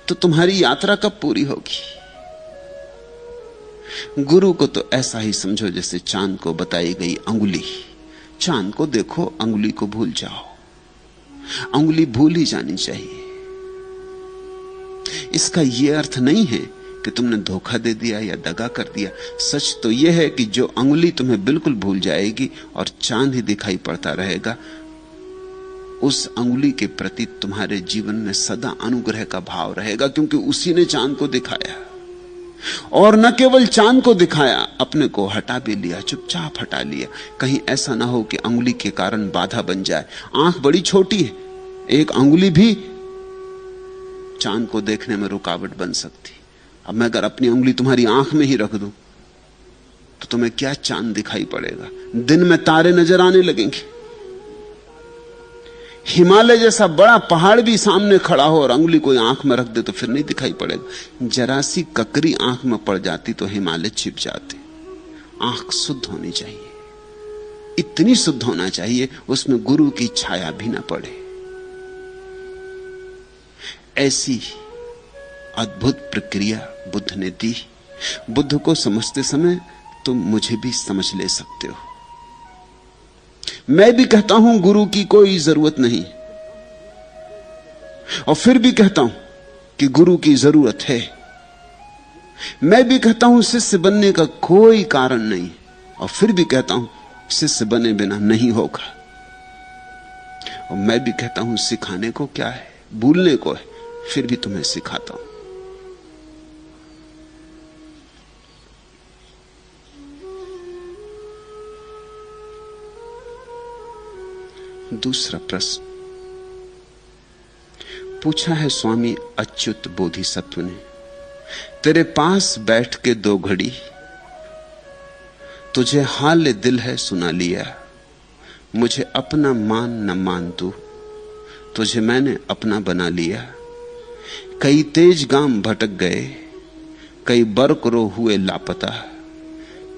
तो तुम्हारी यात्रा कब पूरी होगी? गुरु को तो ऐसा ही समझो जैसे चांद को बताई गई अंगुली। चांद को देखो, अंगुली को भूल जाओ। अंगुली भूल ही जानी चाहिए। इसका यह अर्थ नहीं है कि तुमने धोखा दे दिया या दगा कर दिया। सच तो यह है कि जो अंगुली तुम्हें बिल्कुल भूल जाएगी और चांद ही दिखाई पड़ता रहेगा, उस अंगुली के प्रति तुम्हारे जीवन में सदा अनुग्रह का भाव रहेगा, क्योंकि उसी ने चांद को दिखाया। और न केवल चांद को दिखाया, अपने को हटा भी लिया, चुपचाप हटा लिया। कहीं ऐसा ना हो कि अंगुली के कारण बाधा बन जाए। आंख बड़ी छोटी है, एक अंगुली भी चांद को देखने में रुकावट बन सकती। अब मैं अगर अपनी अंगुली तुम्हारी आंख में ही रख दूं तो तुम्हें क्या चांद दिखाई पड़ेगा? दिन में तारे नजर आने लगेंगे। हिमालय जैसा बड़ा पहाड़ भी सामने खड़ा हो और अंगुली कोई आंख में रख दे तो फिर नहीं दिखाई पड़ेगा। जरा सी ककरी आंख में पड़ जाती तो हिमालय छिप जाते। आंख शुद्ध होनी चाहिए, इतनी शुद्ध होना चाहिए उसमें गुरु की छाया भी ना पड़े। ऐसी अद्भुत प्रक्रिया बुद्ध ने दी। बुद्ध को समझते समय तुम मुझे भी समझ ले सकते हो। मैं भी कहता हूं गुरु की कोई जरूरत नहीं, और फिर भी कहता हूं कि गुरु की जरूरत है। मैं भी कहता हूं शिष्य बनने का कोई कारण नहीं, और फिर भी कहता हूं शिष्य बने बिना नहीं होगा। और मैं भी कहता हूं सिखाने को क्या है, भूलने को है, फिर भी तुम्हें सिखाता हूं। दूसरा प्रश्न पूछा है स्वामी अच्युत बोधिसत्व ने, तेरे पास बैठ के 2 घड़ी तुझे हाल दिल है सुना लिया। मुझे अपना मान न मान तू, तुझे मैंने अपना बना लिया। कई तेज गाम भटक गए, कई बरक रो हुए लापता।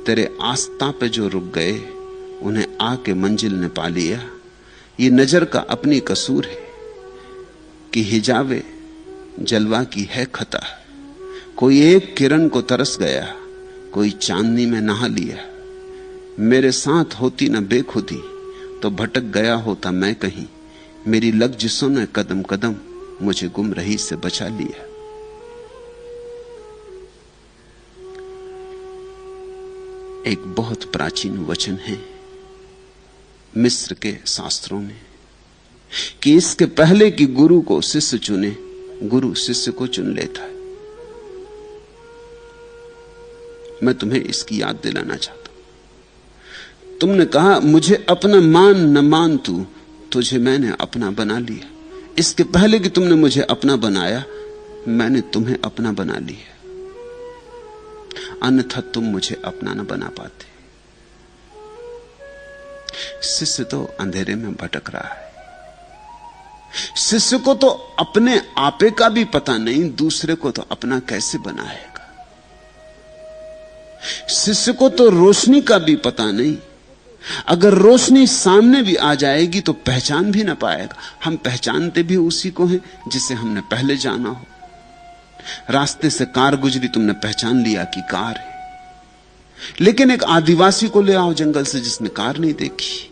तेरे आस्था पे जो रुक गए, उन्हें आके मंजिल ने पा लिया। ये नजर का अपनी कसूर है कि हिजाबे जलवा की है खता। कोई एक किरण को तरस गया, कोई चांदनी में नहा लिया। मेरे साथ होती न बेखुदी, तो भटक गया होता मैं कहीं। मेरी लग्जिशों ने कदम कदम मुझे गुमराही से बचा लिया। एक बहुत प्राचीन वचन है मिस्र के शास्त्रों में कि इसके पहले कि गुरु को शिष्य चुने, गुरु शिष्य को चुन लेता है। मैं तुम्हें इसकी याद दिलाना चाहता हूं। तुमने कहा मुझे अपना मान न मान तू, तुझे मैंने अपना बना लिया। इसके पहले कि तुमने मुझे अपना बनाया, मैंने तुम्हें अपना बना लिया। अन्यथा तुम मुझे अपना न बना पाते। शिष्य तो अंधेरे में भटक रहा है। शिष्य को तो अपने आपे का भी पता नहीं, दूसरे को तो अपना कैसे बनाएगा। शिष्य को तो रोशनी का भी पता नहीं। अगर रोशनी सामने भी आ जाएगी तो पहचान भी ना पाएगा। हम पहचानते भी उसी को हैं जिसे हमने पहले जाना हो। रास्ते से कार गुजरी, तुमने पहचान लिया कि कार है। लेकिन एक आदिवासी को ले आओ जंगल से जिसने कार नहीं देखी,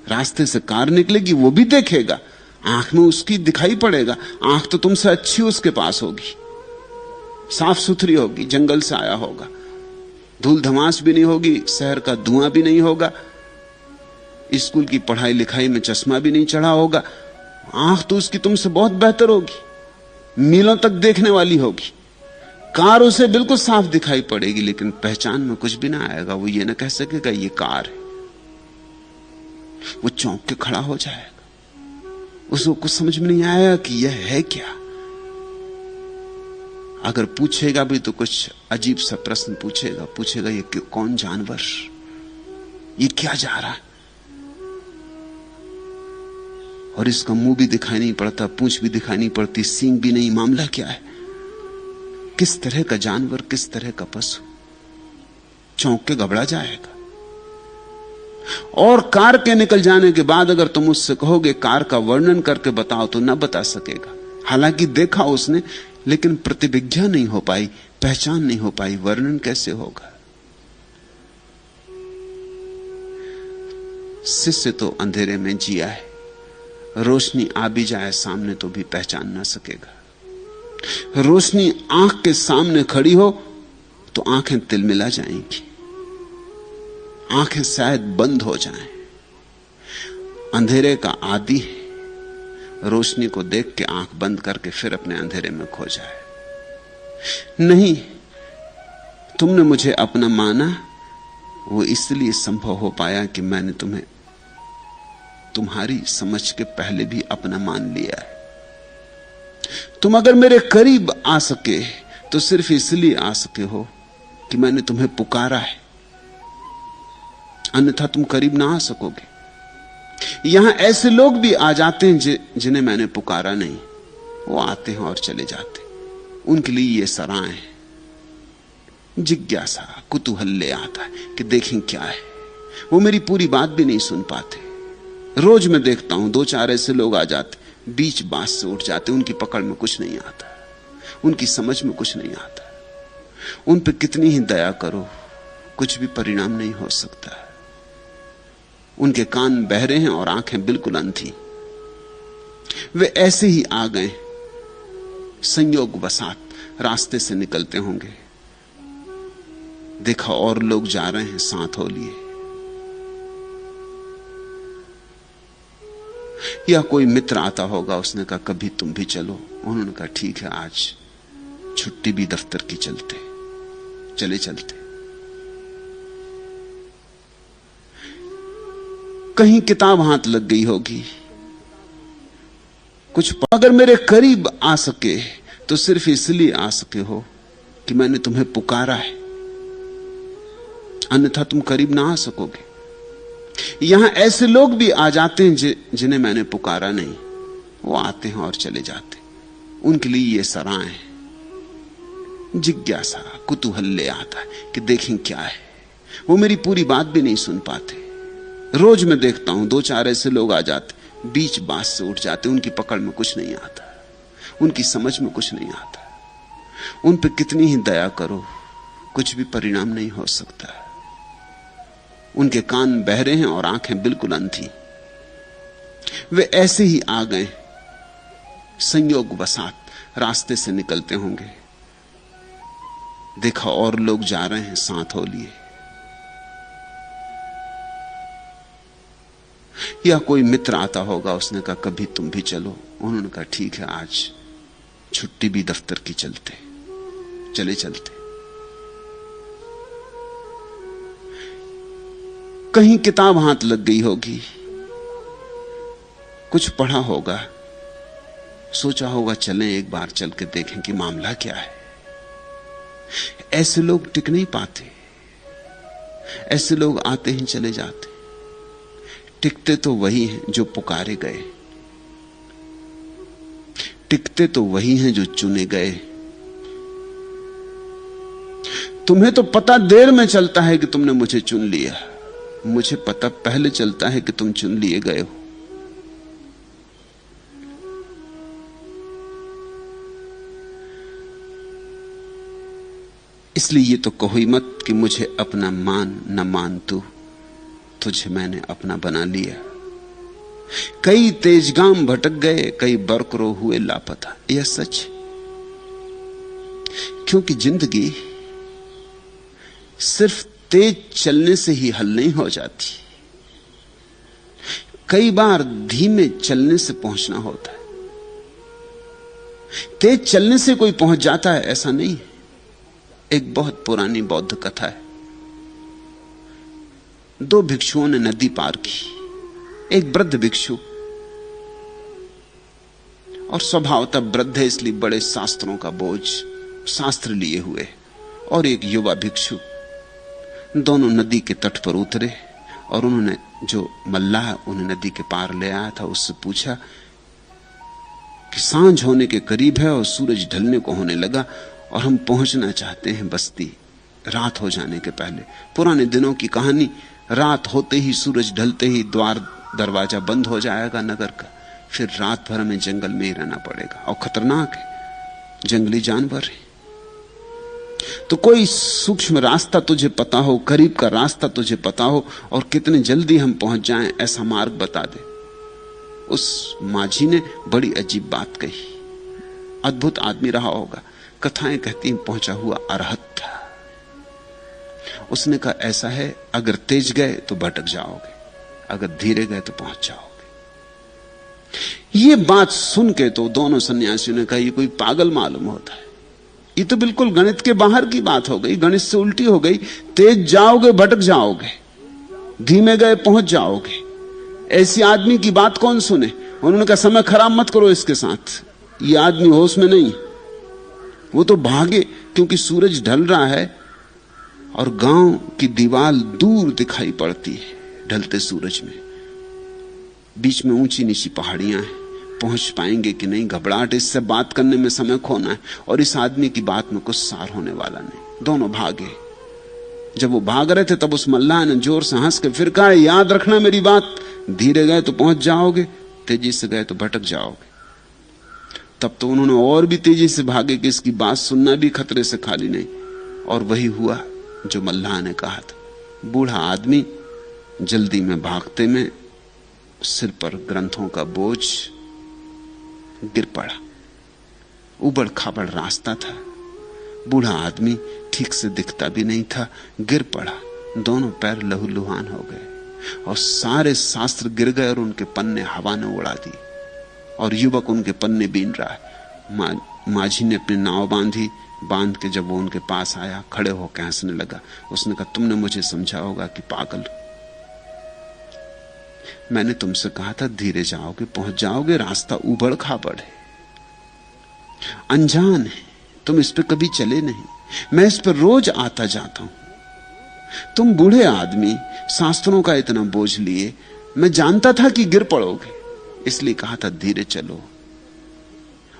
रास्ते से कार निकलेगी वो भी देखेगा, आंख में उसकी दिखाई पड़ेगा। आंख तो तुमसे अच्छी उसके पास होगी, साफ सुथरी होगी, जंगल से आया होगा, धूल धमास भी नहीं होगी, शहर का धुआं भी नहीं होगा, स्कूल की पढ़ाई लिखाई में चश्मा भी नहीं चढ़ा होगा। आंख तो उसकी तुमसे बहुत बेहतर होगी, मीलों तक देखने वाली होगी। कार उसे बिल्कुल साफ दिखाई पड़ेगी, लेकिन पहचान में कुछ भी ना आएगा। वो ये ना कह सकेगा ये कार है। वो चौंक के खड़ा हो जाएगा, उसको कुछ समझ में नहीं आएगा कि यह है क्या। अगर पूछेगा भी तो कुछ अजीब सा प्रश्न पूछेगा ये कौन जानवर, ये क्या जा रहा है। और इसका मुंह भी दिखाई नहीं पड़ता, पूंछ भी दिखाई नहीं पड़ती, सींग भी नहीं, मामला क्या है, किस तरह का जानवर, किस तरह का पशु। चौंक के घबरा जाएगा। और कार के निकल जाने के बाद अगर तुम उससे कहोगे कार का वर्णन करके बताओ, तो ना बता सकेगा। हालांकि देखा उसने, लेकिन प्रतिभिज्ञा नहीं हो पाई, पहचान नहीं हो पाई। वर्णन कैसे होगा। शिष्य तो अंधेरे में जिया है, रोशनी आ भी जाए सामने तो भी पहचान ना सकेगा। रोशनी आंख के सामने खड़ी हो तो आंखें तिलमिला जाएंगी, आंखें शायद बंद हो जाएं। अंधेरे का आदी है, रोशनी को देख के आंख बंद करके फिर अपने अंधेरे में खो जाए। नहीं, तुमने मुझे अपना माना, वो इसलिए संभव हो पाया कि मैंने तुम्हें तुम्हारी समझ के पहले भी अपना मान लिया है। तुम अगर मेरे करीब आ सके तो सिर्फ इसलिए आ सके हो कि मैंने तुम्हें पुकारा है, अन्यथा तुम करीब ना आ सकोगे। यहां ऐसे लोग भी आ जाते हैं जिन्हें मैंने पुकारा नहीं, वो आते हैं और चले जाते। उनके लिए ये सराय है, जिज्ञासा, कुतूहल ले आता है कि देखें क्या है। वो मेरी पूरी बात भी नहीं सुन पाते। रोज मैं देखता हूं 2-4 ऐसे लोग आ जाते, बीच बात से उठ जाते, उनकी पकड़ में कुछ नहीं आता, उनकी समझ में कुछ नहीं आता। उन पे कितनी ही दया करो, कुछ भी परिणाम नहीं हो सकता। उनके कान बहरे हैं और आंखें बिल्कुल अंधी। वे ऐसे ही आ गए, संयोग वसात रास्ते से निकलते होंगे, देखा और लोग जा रहे हैं, साथ हो लिए। या कोई मित्र आता होगा, उसने कहा कभी तुम भी चलो। उन्होंने कहा ठीक है, आज छुट्टी भी दफ्तर की, चले चलते। कहीं किताब हाथ लग गई होगी, कुछ अगर मेरे करीब आ सके तो सिर्फ इसलिए आ सके हो कि मैंने तुम्हें पुकारा है, अन्यथा तुम करीब ना आ सकोगे। यहां ऐसे लोग भी आ जाते हैं जिन्हें मैंने पुकारा नहीं, वो आते हैं और चले जाते। उनके लिए ये सराय है, जिज्ञासा, कुतूहल ले आता है कि देखें क्या है। वो मेरी पूरी बात भी नहीं सुन पाते। रोज मैं देखता हूं 2-4 ऐसे लोग आ जाते, बीच बात से उठ जाते, उनकी पकड़ में कुछ नहीं आता, उनकी समझ में कुछ नहीं आता। उन पे कितनी ही दया करो, कुछ भी परिणाम नहीं हो सकता। उनके कान बहरे हैं और आंखें बिल्कुल अंधी। वे ऐसे ही आ गए, संयोग वसात रास्ते से निकलते होंगे, देखा और लोग जा रहे हैं, साथ हो लिए। या कोई मित्र आता होगा, उसने कहा कभी तुम भी चलो। उन्होंने कहा ठीक है, आज छुट्टी भी दफ्तर की, चले चलते। कहीं किताब हाथ लग गई होगी, कुछ पढ़ा होगा, सोचा होगा चलें एक बार, चल के देखें कि मामला क्या है। ऐसे लोग टिक नहीं पाते, ऐसे लोग आते हैं चले जाते। टिकते तो वही हैं जो पुकारे गए, टिकते तो वही हैं जो चुने गए। तुम्हें तो पता देर में चलता है कि तुमने मुझे चुन लिया, मुझे पता पहले चलता है कि तुम चुन लिए गए हो। इसलिए ये तो कहो ही मत कि मुझे अपना मान न मान तू, तुझे मैंने अपना बना लिया। कई तेजगाम भटक गए, कई बरकरो हुए लापता। यह सच, क्योंकि जिंदगी सिर्फ तेज चलने से ही हल नहीं हो जाती, कई बार धीमे चलने से पहुंचना होता है। तेज चलने से कोई पहुंच जाता है ऐसा नहीं है। एक बहुत पुरानी बौद्ध कथा है। 2 भिक्षुओं ने नदी पार की। एक वृद्ध भिक्षु, और स्वभावतः वृद्ध है इसलिए बड़े शास्त्रों का बोझ, शास्त्र लिए हुए, और एक युवा भिक्षु। दोनों नदी के तट पर उतरे और उन्होंने, जो मल्लाह उन्हें नदी के पार ले आया था, उससे पूछा कि सांझ होने के करीब है और सूरज ढलने को होने लगा और हम पहुंचना चाहते हैं बस्ती, रात हो जाने के पहले। पुराने दिनों की कहानी, रात होते ही, सूरज ढलते ही द्वार दरवाजा बंद हो जाएगा नगर का, फिर रात भर हमें जंगल में ही रहना पड़ेगा, और खतरनाक है, जंगली जानवर है। तो कोई सूक्ष्म रास्ता तुझे पता हो, करीब का रास्ता तुझे पता हो, और कितने जल्दी हम पहुंच जाएं, ऐसा मार्ग बता दे। उस माझी ने बड़ी अजीब बात कही। अद्भुत आदमी रहा होगा। कथाएं कहती हैं पहुंचा हुआ अरहत था। उसने कहा ऐसा है, अगर तेज गए तो भटक जाओगे, अगर धीरे गए तो पहुंच जाओगे। ये बात सुन के तो दोनों सन्यासियों ने कहा ये कोई पागल मालूम होता है, ये तो बिल्कुल गणित के बाहर की बात हो गई, गणित से उल्टी हो गई। तेज जाओगे भटक जाओगे, धीमे गए पहुंच जाओगे। ऐसी आदमी की बात कौन सुने। उन्होंने कहा समय खराब मत करो इसके साथ, ये आदमी होश में नहीं, वो तो भागे, क्योंकि सूरज ढल रहा है और गांव की दीवार दूर दिखाई पड़ती है ढलते सूरज में। बीच में ऊंची नीची पहाड़ियां हैं, पहुंच पाएंगे कि नहीं, घबराहट, इससे बात करने में समय खोना है, और इस आदमी की बात में कुछ सार होने वाला नहीं। दोनों भागे। जब वो भाग रहे थे तब उस मल्लाह ने जोर से हंस के फिर कहा, याद रखना मेरी बात, धीरे गए तो पहुंच जाओगे, तेजी से गए तो भटक जाओगे। तब तो उन्होंने और भी तेजी से भागे कि इसकी बात सुनना भी खतरे से खाली नहीं। और वही हुआ जो मल्लाह ने कहा था। बूढ़ा आदमी जल्दी में भागते में सिर पर ग्रंथों का बोझ गिर पड़ा। उबड़ खाबड़ रास्ता था, बूढ़ा आदमी ठीक से दिखता भी नहीं था, गिर पड़ा। दोनों पैर लहूलुहान हो गए और सारे शास्त्र गिर गए और उनके पन्ने हवा ने उड़ा दी, और युवक उनके पन्ने बीन रहा है। माझी ने अपनी नाव बांधी, बांध के जब वो उनके पास आया, खड़े होकर हंसने लगा। उसने कहा तुमने मुझे समझा होगा कि पागल, मैंने तुमसे कहा था धीरे जाओगे, पहुंच जाओगे। रास्ता उबड़ खाबड़ है, अनजान है, तुम इस पे कभी चले नहीं। मैं इस पर रोज आता जाता हूं। तुम बूढ़े आदमी, शास्त्रों का इतना बोझ लिए, मैं जानता था कि गिर पड़ोगे, इसलिए कहा था धीरे चलो।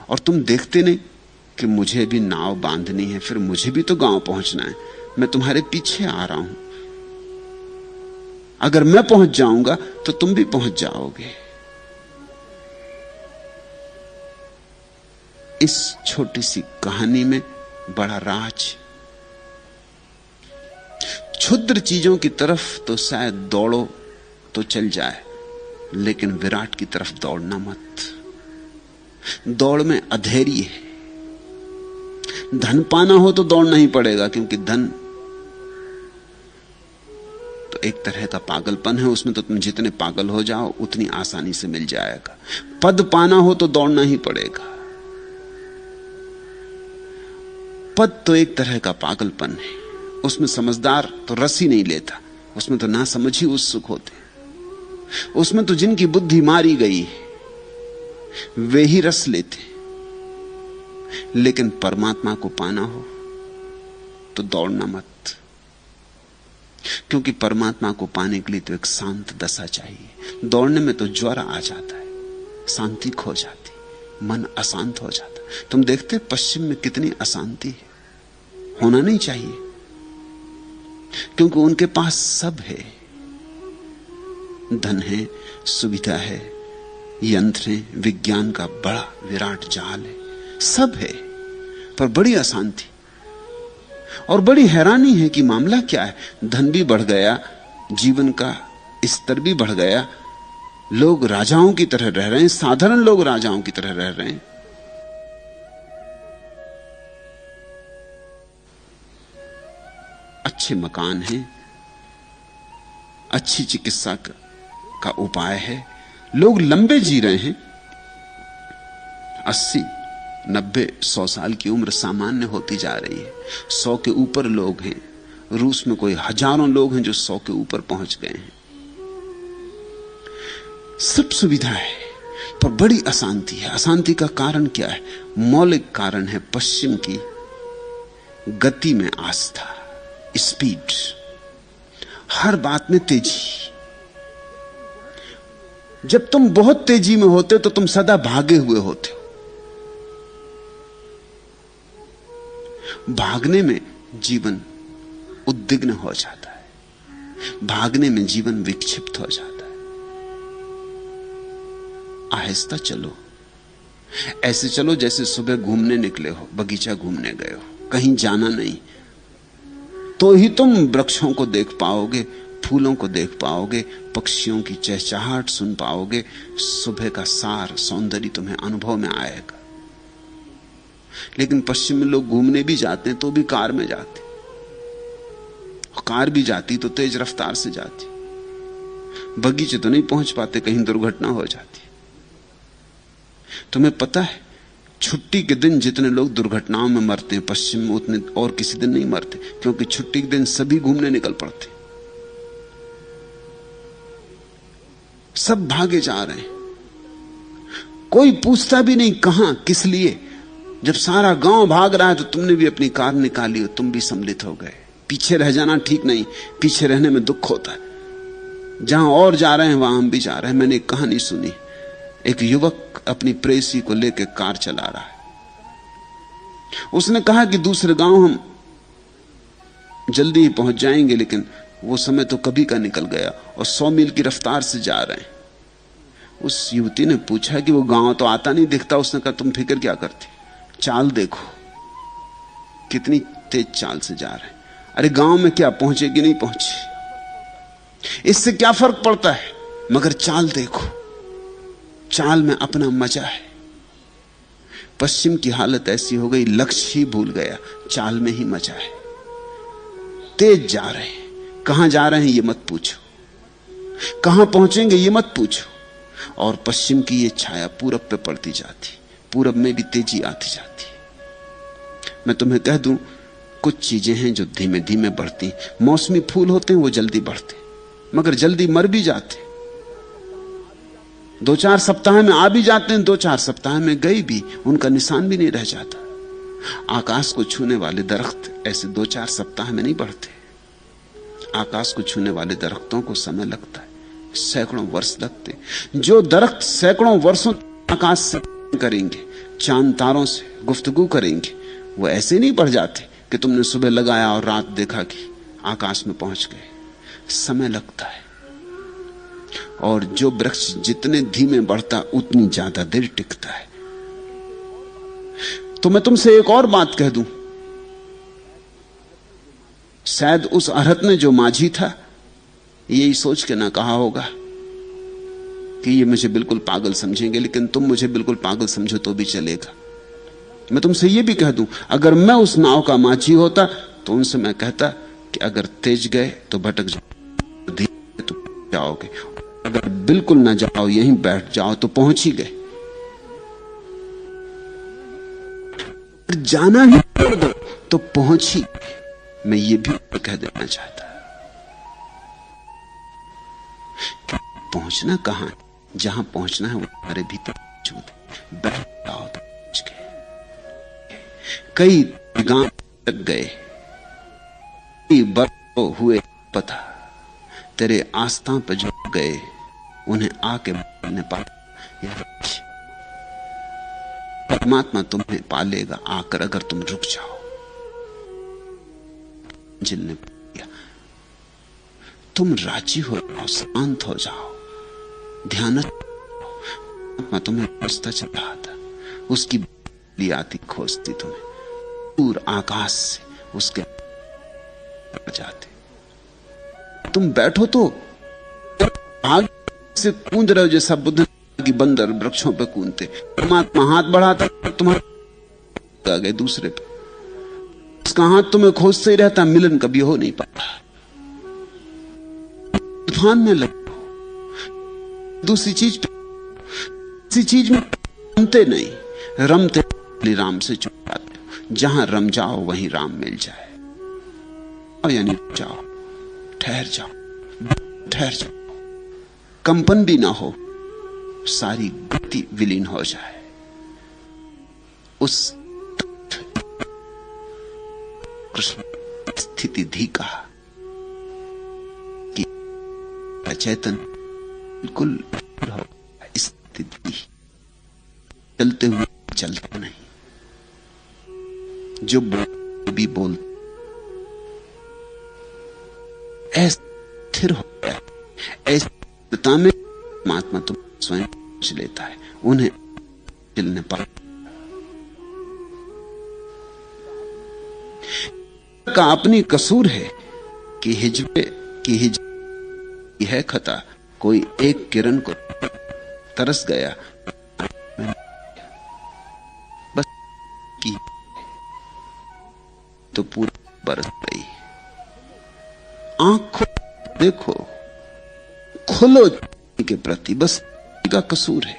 और तुम देखते नहीं कि मुझे भी नाव बांधनी है, फिर मुझे भी तो गांव पहुंचना है। मैं तुम्हारे पीछे आ रहा हूं। अगर मैं पहुंच जाऊंगा तो तुम भी पहुंच जाओगे। इस छोटी सी कहानी में बड़ा राज। क्षुद्र चीजों की तरफ तो शायद दौड़ो तो चल जाए, लेकिन विराट की तरफ दौड़ना मत। दौड़ में अधैर्य है। धन पाना हो तो दौड़ना ही पड़ेगा, क्योंकि धन तो एक तरह का पागलपन है, उसमें तो तुम जितने पागल हो जाओ उतनी आसानी से मिल जाएगा। पद पाना हो तो दौड़ना ही पड़ेगा। पद तो एक तरह का पागलपन है, उसमें समझदार तो रस ही नहीं लेता, उसमें तो ना समझ ही उत्सुक होते। उसमें तो जिनकी बुद्धि मारी गई है वे ही रस लेते। लेकिन परमात्मा को पाना हो तो दौड़ना मत, क्योंकि परमात्मा को पाने के लिए तो एक शांत दशा चाहिए। दौड़ने में तो ज्वर आ जाता है, शांति खो जाती, मन अशांत हो जाता। तुम देखते पश्चिम में कितनी अशांति है। होना नहीं चाहिए, क्योंकि उनके पास सब है। धन है, सुविधा है, यंत्र है, विज्ञान का बड़ा विराट जाल है, सब है, पर बड़ी अशांति। और बड़ी हैरानी है कि मामला क्या है। धन भी बढ़ गया, जीवन का स्तर भी बढ़ गया, लोग राजाओं की तरह रह रहे हैं, साधारण लोग राजाओं की तरह रह रहे हैं। अच्छे मकान हैं, अच्छी चिकित्सा का उपाय है, लोग लंबे जी रहे हैं। 80, 90, 100 साल की उम्र सामान्य होती जा रही है। 100 के ऊपर लोग हैं। रूस में कोई हजारों लोग हैं जो 100 के ऊपर पहुंच गए हैं। सब सुविधा है, पर बड़ी अशांति है। अशांति का कारण क्या है? मौलिक कारण है पश्चिम की गति में आस्था, स्पीड, हर बात में तेजी। जब तुम बहुत तेजी में होते तो तुम सदा भागे हुए होते हो। भागने में जीवन उद्विग्न हो जाता है, भागने में जीवन विक्षिप्त हो जाता है। आहिस्ता चलो, ऐसे चलो जैसे सुबह घूमने निकले हो, बगीचा घूमने गए हो, कहीं जाना नहीं। तो ही तुम वृक्षों को देख पाओगे, फूलों को देख पाओगे, पक्षियों की चहचहाहट सुन पाओगे, सुबह का सार सौंदर्य तुम्हें अनुभव में आएगा। लेकिन पश्चिम में लोग घूमने भी जाते हैं तो भी कार में जाते, कार भी जाती तो तेज रफ्तार से जाती, बगीचे तो नहीं पहुंच पाते, कहीं दुर्घटना हो जाती। तुम्हें पता है छुट्टी के दिन जितने लोग दुर्घटनाओं में मरते हैं पश्चिम में, उतने और किसी दिन नहीं मरते, क्योंकि छुट्टी के दिन सभी घूमने निकल पड़ते, सब भागे जा रहे हैं। कोई पूछता भी नहीं कहां, किस लिए। जब सारा गांव भाग रहा है तो तुमने भी अपनी कार निकाली और तुम भी सम्मिलित हो गए। पीछे रह जाना ठीक नहीं, पीछे रहने में दुख होता है। जहां और जा रहे हैं वहां हम भी जा रहे हैं। मैंने एक कहानी सुनी, एक युवक अपनी प्रेयसी को लेकर कार चला रहा है। उसने कहा कि दूसरे गांव हम जल्दी ही पहुंच जाएंगे, लेकिन वो समय तो कभी का निकल गया और 100 मील की रफ्तार से जा रहे हैं। उस युवती ने पूछा कि वो गांव तो आता नहीं दिखता। उसने कहा तुम फिक्र क्या करती, चाल देखो कितनी तेज चाल से जा रहे हैं। अरे गांव में क्या पहुंचेगी, नहीं पहुंची, इससे क्या फर्क पड़ता है, मगर चाल देखो, चाल में अपना मजा है। पश्चिम की हालत ऐसी हो गई, लक्ष्य ही भूल गया, चाल में ही मजा है। तेज जा रहे हैं, कहां जा रहे हैं ये मत पूछो, कहां पहुंचेंगे ये मत पूछो। और पश्चिम की ये छाया पूरब पे पड़ती जाती, पूरब में भी तेजी आती जाती। मैं तुम्हें कह दूं, कुछ चीजें हैं जो धीमे धीमे बढ़ती। मौसमी फूल होते हैं वो जल्दी बढ़ते, मगर जल्दी मर भी जाते। 2-4 सप्ताह में आ भी जाते हैं, 2-4 सप्ताह में गई भी, उनका निशान भी नहीं रह जाता। आकाश को छूने वाले दरख्त ऐसे 2-4 सप्ताह में नहीं बढ़ते। आकाश को छूने वाले दरख्तों को समय लगता है, सैकड़ों वर्ष लगते। जो दरख्त सैकड़ों वर्षों आकाश से करेंगे, चांद तारों से गुफ्तगू करेंगे, वो ऐसे नहीं बढ़ जाते कि तुमने सुबह लगाया और रात देखा कि आकाश में पहुंच गए। समय लगता है। और जो वृक्ष जितने धीमे बढ़ता उतनी ज्यादा देर टिकता है। तो मैं तुमसे एक और बात कह दूं, शायद उस अरहत ने जो माझी था यही सोच के ना कहा होगा कि ये मुझे बिल्कुल पागल समझेंगे, लेकिन तुम मुझे बिल्कुल पागल समझो तो भी चलेगा। मैं तुमसे ये भी कह दूं, अगर मैं उस नाव का माझी होता तो उनसे मैं कहता कि अगर तेज गए तो भटक जाओ, धीरे तो जाओगे, अगर बिल्कुल ना जाओ यहीं बैठ जाओ तो पहुंच ही गए। जाना ही छोड़ दो तो पहुंच ही। मैं ये भी कह देना चाहता, पहुंचना कहां, जहां पहुंचना है वो हमारे भीतर मौजूद है। बैठ जाओ तो पहुंच गए। कई गांव तक गए, कई बरसों हुए पता, तेरे आस्था पे जो गए उन्हें आके बोलने पाया, परमात्मा तुम्हें पालेगा आकर अगर तुम रुक जाओ। जिलने पाया, तुम राजी हो जाओ, शांत हो जाओ, ध्यान। परमात्मा तुम्हें खोजता चल रहा था, उसकी बिजली आती खोजती तुम्हें, दूर आकाश से उसके जाते। तुम बैठो तो भाग से कूद रहे हो जैसा बुद्ध की बंदर वृक्षों पे कूदते। परमात्मा हाथ बढ़ाता तुम्हारे आ गए दूसरे पे, उसका हाथ तुम्हें खोजते ही रहता, मिलन कभी हो नहीं पाता। तूफान में लगो, दूसरी चीज पे, किसी चीज में रमते नहीं, रमते राम से चुप जाते हो। जहां रम जाओ वहीं राम मिल जाए। यानी रुक जाओ, ठहर जाओ, ठहर जाओ, कंपन भी ना हो, सारी गति विलीन हो जाए उस कृष्ण स्थिति धी कहा कि चेतन बिल्कुल स्थिति, चलते हुए चलता नहीं, जो भी बोल ऐसा स्थिर हो गया। ऐसी स्थिरता में परमात्मा तुम स्वयं पूछ लेता है, उन्हें चलने पा का अपनी कसूर है कि हिजबे की है खता, कोई एक किरण को तरस गया बस की तो पूरी बरस गई। आंखों देखो, खुलो के प्रति, बस का कसूर है।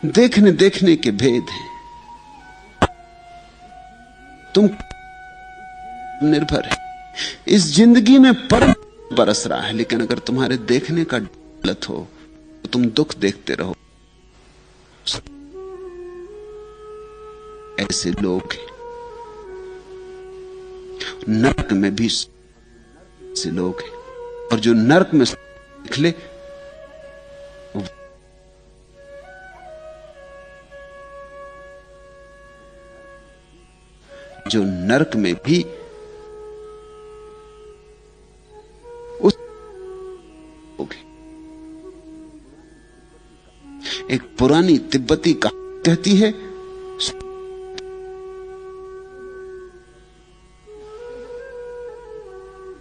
देखने देखने के भेद हैं, तुम निर्भर है। इस जिंदगी में पर बरस रहा है, लेकिन अगर तुम्हारे देखने का गलत हो तो तुम दुख देखते रहो। ऐसे लोग हैं, नरक में भी ऐसे लोग हैं, और जो नरक में निकले जो नरक में भी उस एक पुरानी तिब्बती कहानी कहती है,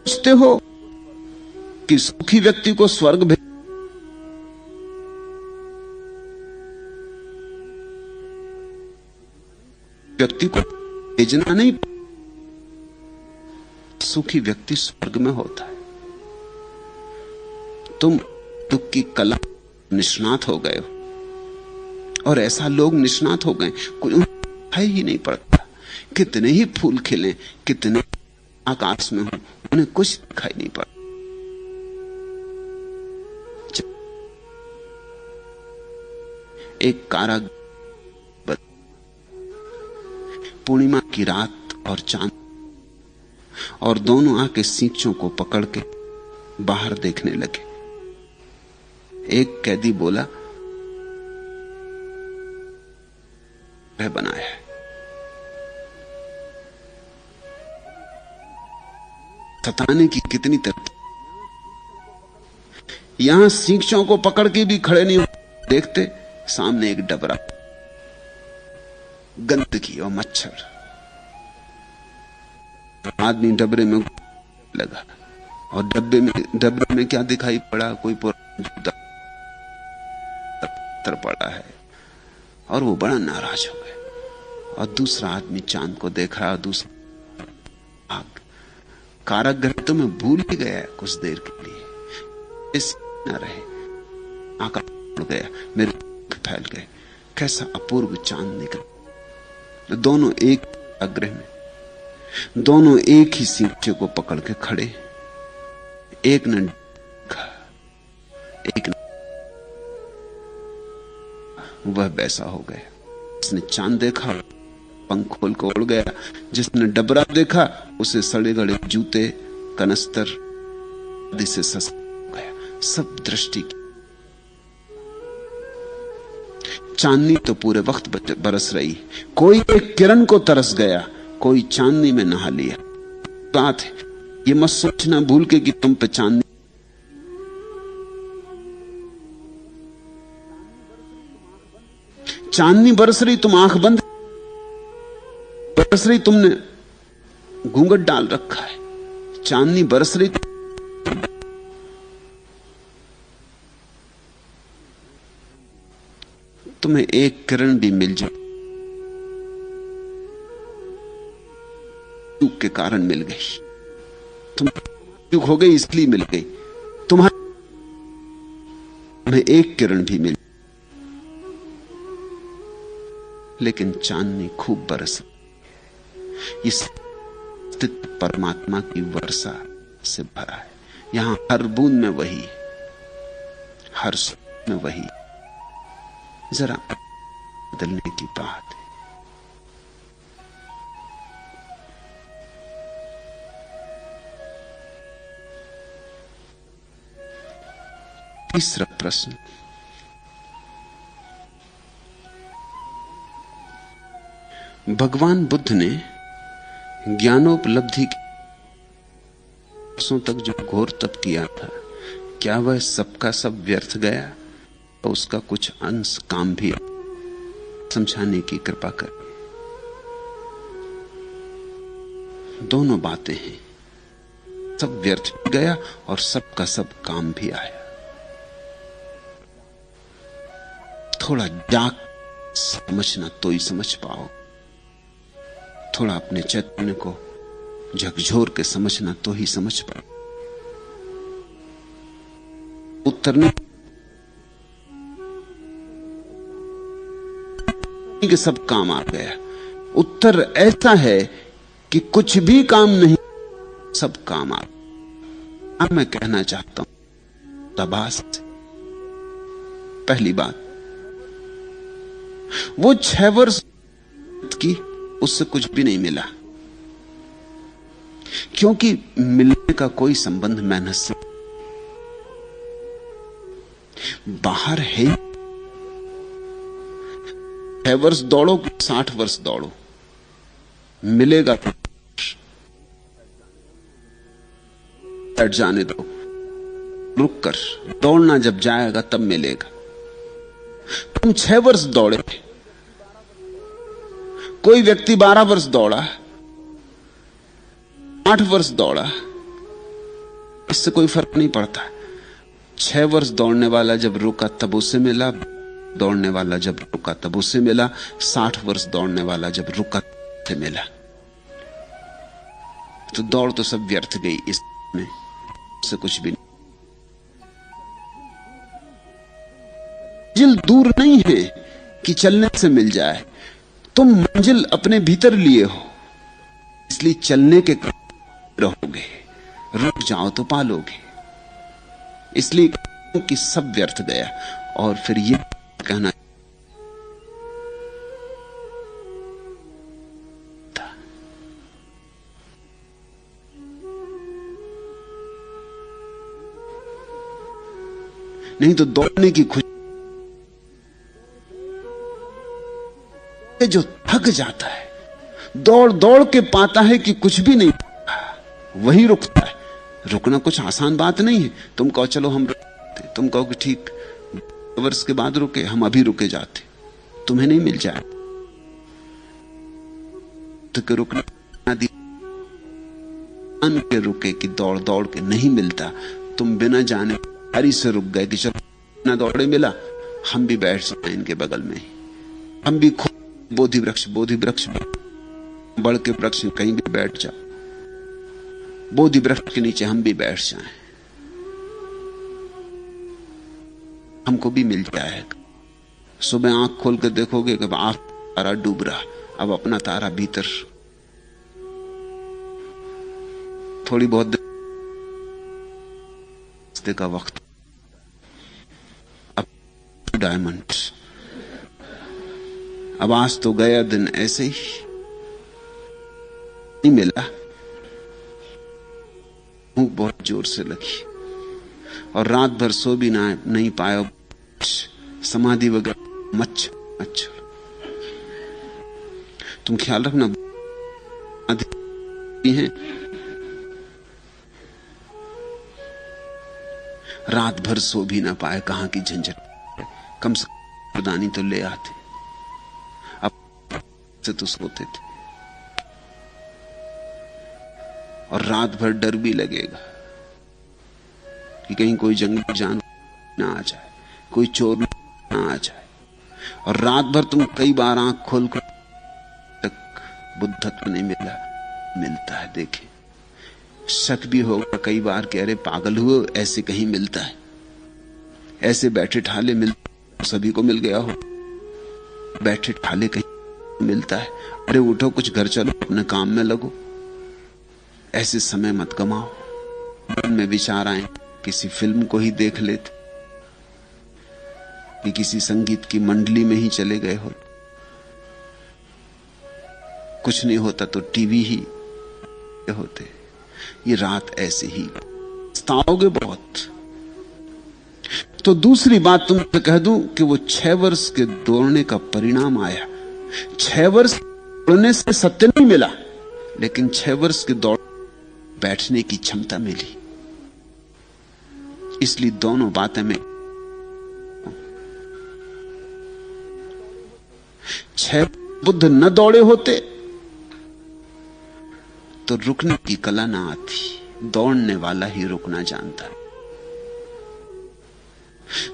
सोचते हो कि सुखी व्यक्ति को स्वर्ग भेज, व्यक्ति को भेजना नहीं, सुखी व्यक्ति स्वर्ग में होता है। तुम दुख की कला निष्णात हो गए हो, और ऐसा लोग निष्णात हो गए कोई दिखाई ही नहीं पड़ता। कितने ही फूल खिले, कितने आकाश में हो, उन्हें कुछ दिखाई नहीं पड़ता। एक कारागृह, पूर्णिमा की रात और चांद, और दोनों आके सींचों को पकड़ के बाहर देखने लगे। एक कैदी बोला, वह बनाया है। सताने की कितनी तरफ, यहां सींचों को पकड़ के भी खड़े नहीं हो, देखते सामने एक डबरा, गंदगी और मच्छर। आदमी डबरे में लगा, और डब्बे में क्या दिखाई पड़ा? कोई पुराना जूता पड़ा है, और वो बड़ा नाराज हो गए। और दूसरा आदमी चांद को देख रहा, दूसरा आग। कारागृह तो मैं भूल ही गया कुछ देर के लिए, इस न रहे, आकाश उड़ गया, मेरे फैल गए। कैसा अपूर्व चांद निकला। दोनों एक कारागृह में, दोनों एक ही सींचे को पकड़ के खड़े। एक ने एक ने, वह वैसा हो गया। जिसने चांद देखा पंख खोल कर उड़ गया, जिसने डबरा देखा उसे सड़े गड़े जूते, कनस्तर आदि से सस्ता हो गया। सब दृष्टि की। चांदनी तो पूरे वक्त बरस रही, कोई एक किरण को तरस गया, कोई चांदनी में नहा लिया। बात है, ये मत सोचना भूल के कि तुम पे चांदनी बरस रही, तुम आंख बंद बरस रही, तुमने घूंघट डाल रखा है। चांदनी बरस रही, तुम्हें एक किरण भी मिल जाए, चूक के कारण मिल गई। तुम चूक हो गई इसलिए मिल गई। तुम्हें एक किरण भी मिल, लेकिन चांदनी खूब बरस। इस परमात्मा की वर्षा से भरा है। यहां हर बूंद में वही, हर सुख में वही। जरा बदलने की बात है। तीसरा प्रश्न, भगवान बुद्ध ने ज्ञानोपलब्धि के वर्षों तक जो घोर तप किया था, क्या वह सबका सब व्यर्थ गया? तो उसका कुछ अंश काम भी समझाने की कृपा कर। दोनों बातें हैं, सब व्यर्थ भी गया और सबका सब काम भी आया। थोड़ा जाग समझना तो ही समझ पाओ, थोड़ा अपने चैतन्य को झकझोर के समझना तो ही समझ पाओ। उत्तर नहीं कि सब काम आ गया, उत्तर ऐसा है कि कुछ भी काम नहीं, सब काम आ गया। अब मैं कहना चाहता हूं तबास से। पहली बात, वो 6 वर्ष की, उससे कुछ भी नहीं मिला, क्योंकि मिलने का कोई संबंध मेहनत से बाहर है। 6 वर्ष दौड़ो, 60 वर्ष दौड़ो, मिलेगा तो बैठ जाने दो, रुक कर दौड़ना, जब जाएगा तब मिलेगा। तुम 6 वर्ष दौड़े, कोई व्यक्ति 12 वर्ष दौड़ा, 8 वर्ष दौड़ा, इससे कोई फर्क नहीं पड़ता। 6 वर्ष दौड़ने वाला जब रुका तब उसे मिला, दौड़ने वाला जब रुका तब उसे मिला, 60 वर्ष दौड़ने वाला जब रुका तब मिला। तो दौड़ तो सब व्यर्थ गई, इसमें से कुछ भी नहीं। मंजिल दूर नहीं है कि चलने से मिल जाए, तुम मंजिल अपने भीतर लिए हो, इसलिए चलने के रहोगे, रुक जाओ तो पालोगे। इसलिए कि सब व्यर्थ गया। और फिर यह कहना नहीं तो दौड़ने की खुशी, जो थक जाता है, दौड़ दौड़ के पाता है कि कुछ भी नहीं, वही रुकता है। रुकना कुछ आसान बात नहीं है। तुम कहो चलो हम रुकते, तुम कहो कि ठीक वर्ष के बाद रुके, हम अभी रुके जाते, तुम्हें नहीं मिल जाए तो कि रुकना के रुके कि दौड़ दौड़ के नहीं मिलता। तुम बिना जाने हरी से रुक गए कि चलो ना दौड़े मिला, हम भी बैठ सकते इनके बगल में ही, हम भी खुद बोधि वृक्ष बड़ के वृक्ष कहीं भी बैठ जाओ, बोधि वृक्ष के नीचे हम भी बैठ जाएं, हमको भी मिल जाएगा। सुबह आंख खोल कर देखोगे कि आप तारा डूब रहा, अब अपना तारा भीतर, थोड़ी बहुत देर का वक्त, अब डायमंड, अब आज तो गया दिन ऐसे ही नहीं मिला, भूख बहुत जोर से लगी और रात भर सो भी नहीं पाया, समाधि वगैरह मच्छर। तुम ख्याल रखना है, रात भर सो भी ना पाए, कहां की झंझट, कम से कम दानी तो ले आते, अब से तो सोते थे। और रात भर डर भी लगेगा कि कहीं कोई जंगली जानवर ना आ जाए, कोई चोर ना आ जाए। और रात भर तुम कई बार आंख खोलकर तक बुद्धत्व नहीं मिलता है। देखे, शक भी होगा कई बार कि अरे पागल हुए, ऐसे कहीं मिलता है, ऐसे बैठे ठाले मिलता, सभी को मिल गया हो, बैठे ठाले कहीं मिलता है। अरे उठो, कुछ घर चलो, अपने काम में लगो, ऐसे समय मत कमाओ। मन में विचार आए किसी फिल्म को ही देख लेते, कि किसी संगीत की मंडली में ही चले गए हो, कुछ नहीं होता तो टीवी ही होते। ये रात ऐसे ही सताओगे बहुत। तो दूसरी बात तुमसे कह दूं कि वो 6 वर्ष के दौड़ने का परिणाम आया। 6 वर्ष दौड़ने से सत्य नहीं मिला, लेकिन 6 वर्ष के दौड़ बैठने की क्षमता मिली। इसलिए दोनों बातें में 6 बुद्ध न दौड़े होते तो रुकने की कला ना आती। दौड़ने वाला ही रुकना जानता है।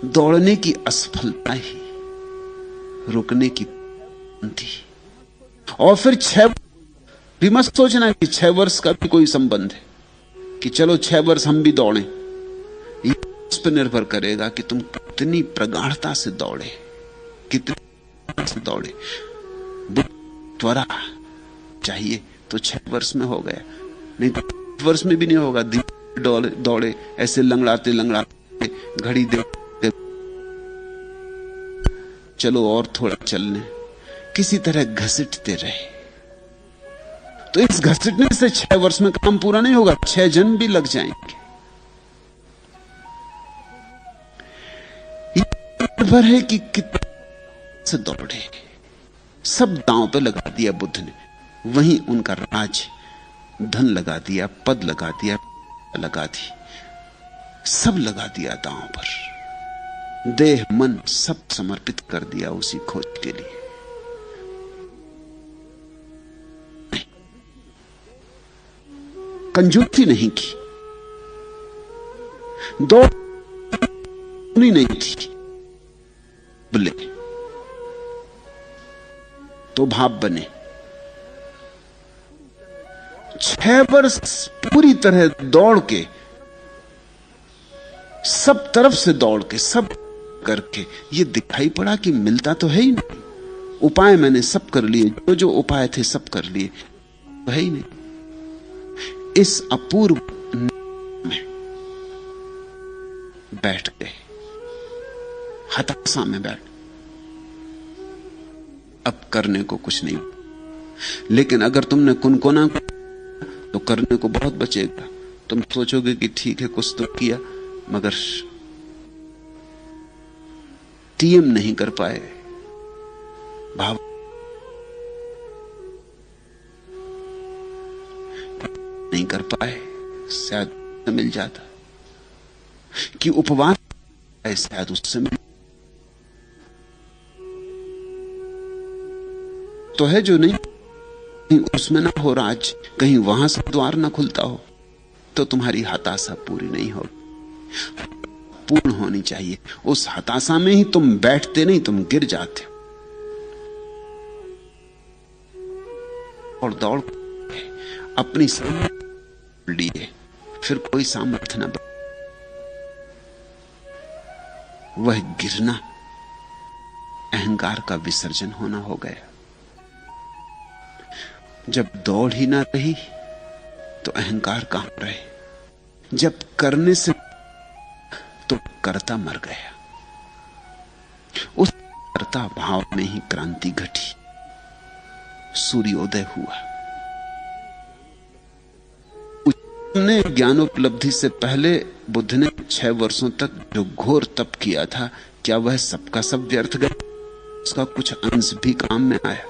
दौड़ने की असफलता ही रुकने की थी। और फिर 6 भी मत सोचना कि 6 वर्ष का भी कोई संबंध है कि चलो 6 वर्ष हम भी दौड़ें। इस पर निर्भर करेगा कि तुम कितनी प्रगाढ़ता से दौड़े, कितनी से दौड़े। त्वरा चाहिए तो 6 वर्ष में हो गया, नहीं तो 8 वर्ष में भी नहीं होगा। दौड़े ऐसे लंगड़ाते लंगड़ाते, घड़ी देखते, चलो और थोड़ा चलने, किसी तरह घसीटते रहे। तो इस घसीटने से 6 वर्ष में काम पूरा नहीं होगा, 6 जन्म भी लग जाएंगे। निर्भर है कि कितने से दौड़े। सब दांव पे लगा दिया बुद्ध ने, वहीं उनका राज, धन लगा दिया, पद लगा दिया, लगा दी, सब लगा दिया दांव पर। देह मन सब समर्पित कर दिया उसी खोज के लिए। कंजूसी नहीं की, दौड़ नहीं थी, बोले तो भाव बने। 6 वर्ष पूरी तरह दौड़ के, सब तरफ से दौड़ के, सब करके ये दिखाई पड़ा कि मिलता तो है ही नहीं। उपाय मैंने सब कर लिए, जो जो उपाय थे सब कर लिए, तो है ही नहीं। इस अपूर्व में बैठ गए, हताशा में बैठ, अब करने को कुछ नहीं। लेकिन अगर तुमने कुनकुना तो करने को बहुत बचेगा। तुम सोचोगे कि ठीक है कुछ तो किया, मगर एटीएम नहीं कर पाए, भाव नहीं कर पाए, शायद मिल जाता। कि उपवास शायद उससे मिल तो है जो नहीं उसमें ना हो राज, कहीं वहां से द्वार ना खुलता हो, तो तुम्हारी हताशा पूरी नहीं हो, पूर्ण होनी चाहिए। उस हताशा में ही तुम बैठते नहीं, तुम गिर जाते हो और दौड़ अपनी सामर्थ्य लिए फिर कोई सामर्थ्य न बन। वह गिरना अहंकार का विसर्जन होना हो गया। जब दौड़ ही ना रही तो अहंकार कहां रहे। जब करने से तो कर्ता मर गया। उस कर्ता भाव में ही क्रांति घटी, सूर्योदय हुआ। उसने ज्ञानोपलब्धि से पहले बुद्ध ने 6 वर्षों तक जो घोर तप किया था, क्या वह सबका सब व्यर्थ गया? उसका कुछ अंश भी काम में आया?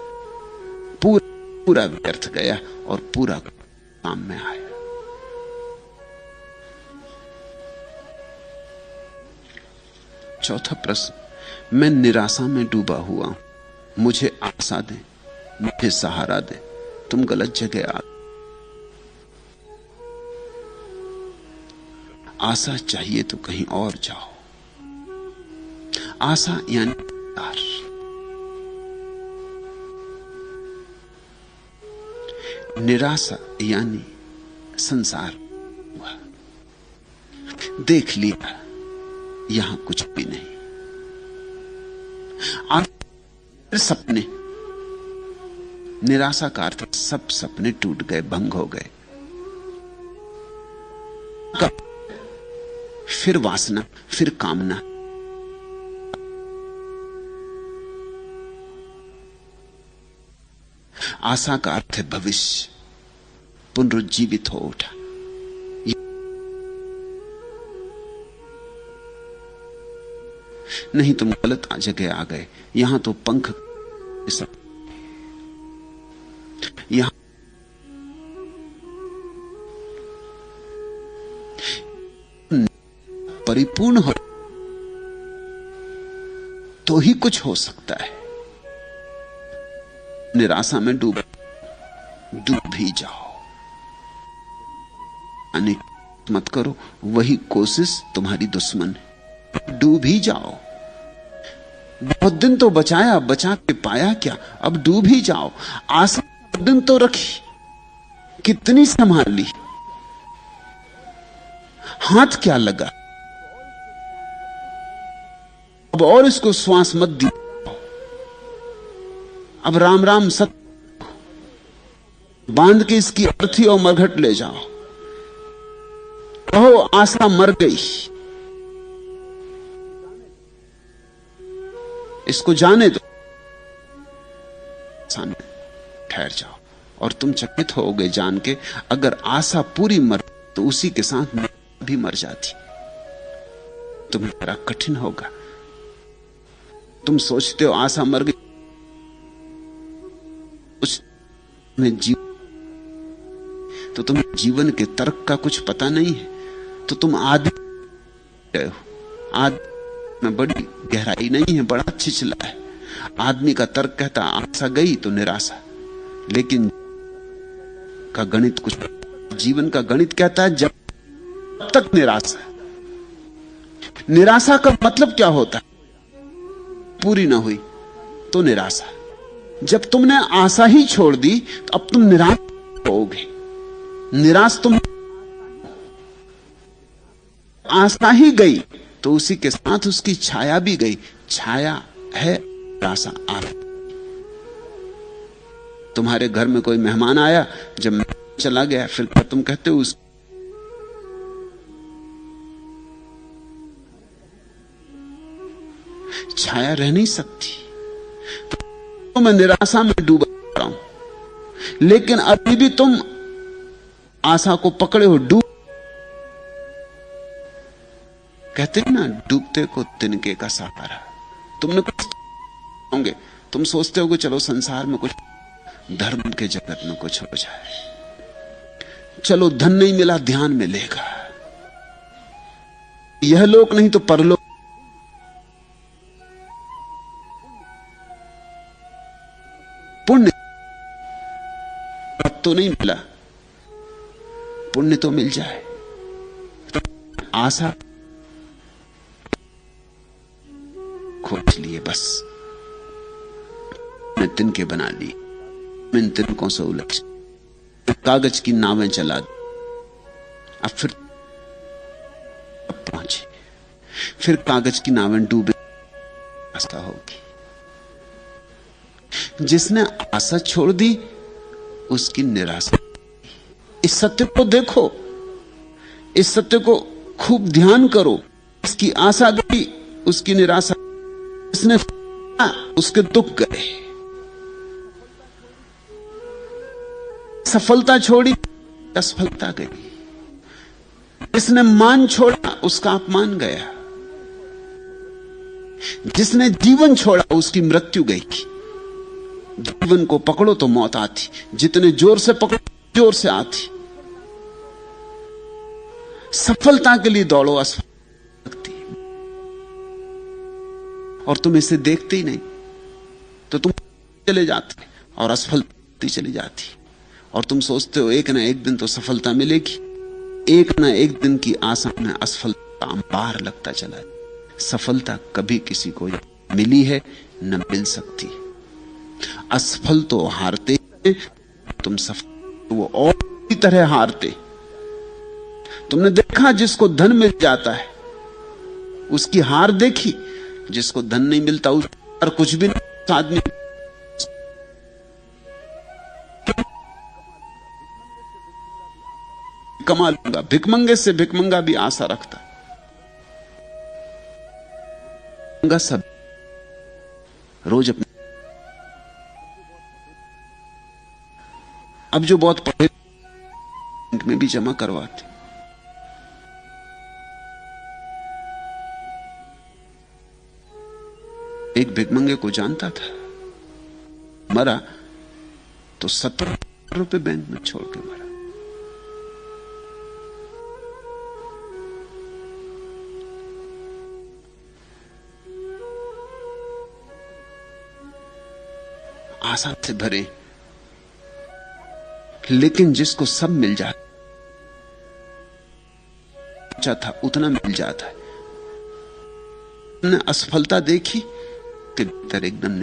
पूरा व्यर्थ गया और पूरा काम में आया। चौथा प्रश्न, मैं निराशा में डूबा हुआ हूं, मुझे आशा दे, मुझे सहारा दे। तुम गलत जगह आ। आशा चाहिए तो कहीं और जाओ। आशा यानी प्यार, निराशा यानी संसार हुआ। देख लिया यहां कुछ भी नहीं। सपने, निराशा का अर्थ सब सपने टूट गए, भंग हो गए। फिर वासना, फिर कामना। आशा का अर्थ है भविष्य, पुनरुज्जीवित हो उठा। नहीं, तुम गलत जगह आ गए। यहां तो पंख, यहां परिपूर्ण हो तो ही कुछ हो सकता है। निराशा में डूब भी जाओ, अनेक मत करो, वही कोशिश तुम्हारी दुश्मन है। डूब ही जाओ। बहुत दिन तो बचा के पाया क्या, अब डूब ही जाओ। आशा दिन तो रखी, कितनी संभाली, हाथ क्या लगा, अब और इसको श्वास मत दी। अब राम राम सत बांध के इसकी अर्थी और मरघट ले जाओ। कहो आशा मर गई, इसको जाने दो, ठहर जाओ। और तुम चकित होगे जान के, अगर आशा पूरी मर तो उसी के साथ भी मर जाती। तुम्हें बड़ा कठिन होगा। तुम सोचते हो आशा मर गई, तो तुम्हें जीवन के तर्क का कुछ पता नहीं है, तो तुम आदमी हो। आदमी में बड़ी गहराई नहीं है, बड़ा छिछला है। आदमी का तर्क कहता आशा गई तो निराशा, लेकिन का गणित कुछ, जीवन का गणित कहता है जब तक निराशा। निराशा का मतलब क्या होता है? पूरी ना हुई तो निराशा। जब तुमने आशा ही छोड़ दी तो अब तुम निराश होगे। निराश तुम, आशा ही गई तो उसी के साथ उसकी छाया भी गई। छाया है निराशा। तुम्हारे घर में कोई मेहमान आया, जब चला गया, फिर तुम कहते हो उस छाया रह नहीं सकती। तो मैं निराशा में डूबा रहा हूं, लेकिन अभी भी तुम आशा को पकड़े हो। डूब, कहते हैं ना, डूबते को तिनके का सहारा। तुमने कुछ होंगे, तुम सोचते हो कि चलो संसार में कुछ, धर्म के जगत में कुछ हो जाए, चलो धन नहीं मिला ध्यान मिलेगा, यह लोक नहीं तो परलोक। पुण्य तो नहीं मिला, पुण्य तो मिल जाए। आशा खोज लिए, बस मैं तिनके बना ली, इन तिनकों से उलझ कागज की नावें चला दी। अब फिर पहुंचे, फिर कागज की नावें डूबे, रास्ता होगी। जिसने आशा छोड़ दी उसकी निराशा। इस सत्य को देखो, इस सत्य को खूब ध्यान करो। इसकी आशा गई, उसकी निराशा, इसने उसके दुख गए। सफलता छोड़ी, असफलता गई। जिसने मान छोड़ा उसका अपमान गया। जिसने जीवन छोड़ा उसकी मृत्यु गई। जीवन को पकड़ो तो मौत आती, जितने जोर से पकड़ो जोर से आती। सफलता के लिए दौड़ो, असफलता, और तुम इसे देखते ही नहीं तो तुम चले जाते और असफलता चली जाती, और तुम सोचते हो एक ना एक दिन तो सफलता मिलेगी। एक ना एक दिन की आशा में असफलता अंबार लगता चला है। सफलता कभी किसी को मिली है न मिल सकती। असफल तो हारते हैं, तुम सफल वो और की तरह हारते। तुमने देखा जिसको धन मिल जाता है उसकी हार देखी, जिसको धन नहीं मिलता उस पर कुछ भी नहीं। आदमी कमा लूंगा, भिकमंगे से भिकमंगा भी आशा रखता। सब रोज अपने, अब जो बहुत पढ़े में भी जमा करवाते। एक भिकमंगे को जानता था, मरा तो 70 रुपए बैंक में छोड़ के मरा। आशा से भरे, लेकिन जिसको सब मिल जाता था उतना मिल जाता है। ने असफलता देखी कि भीतर एकदम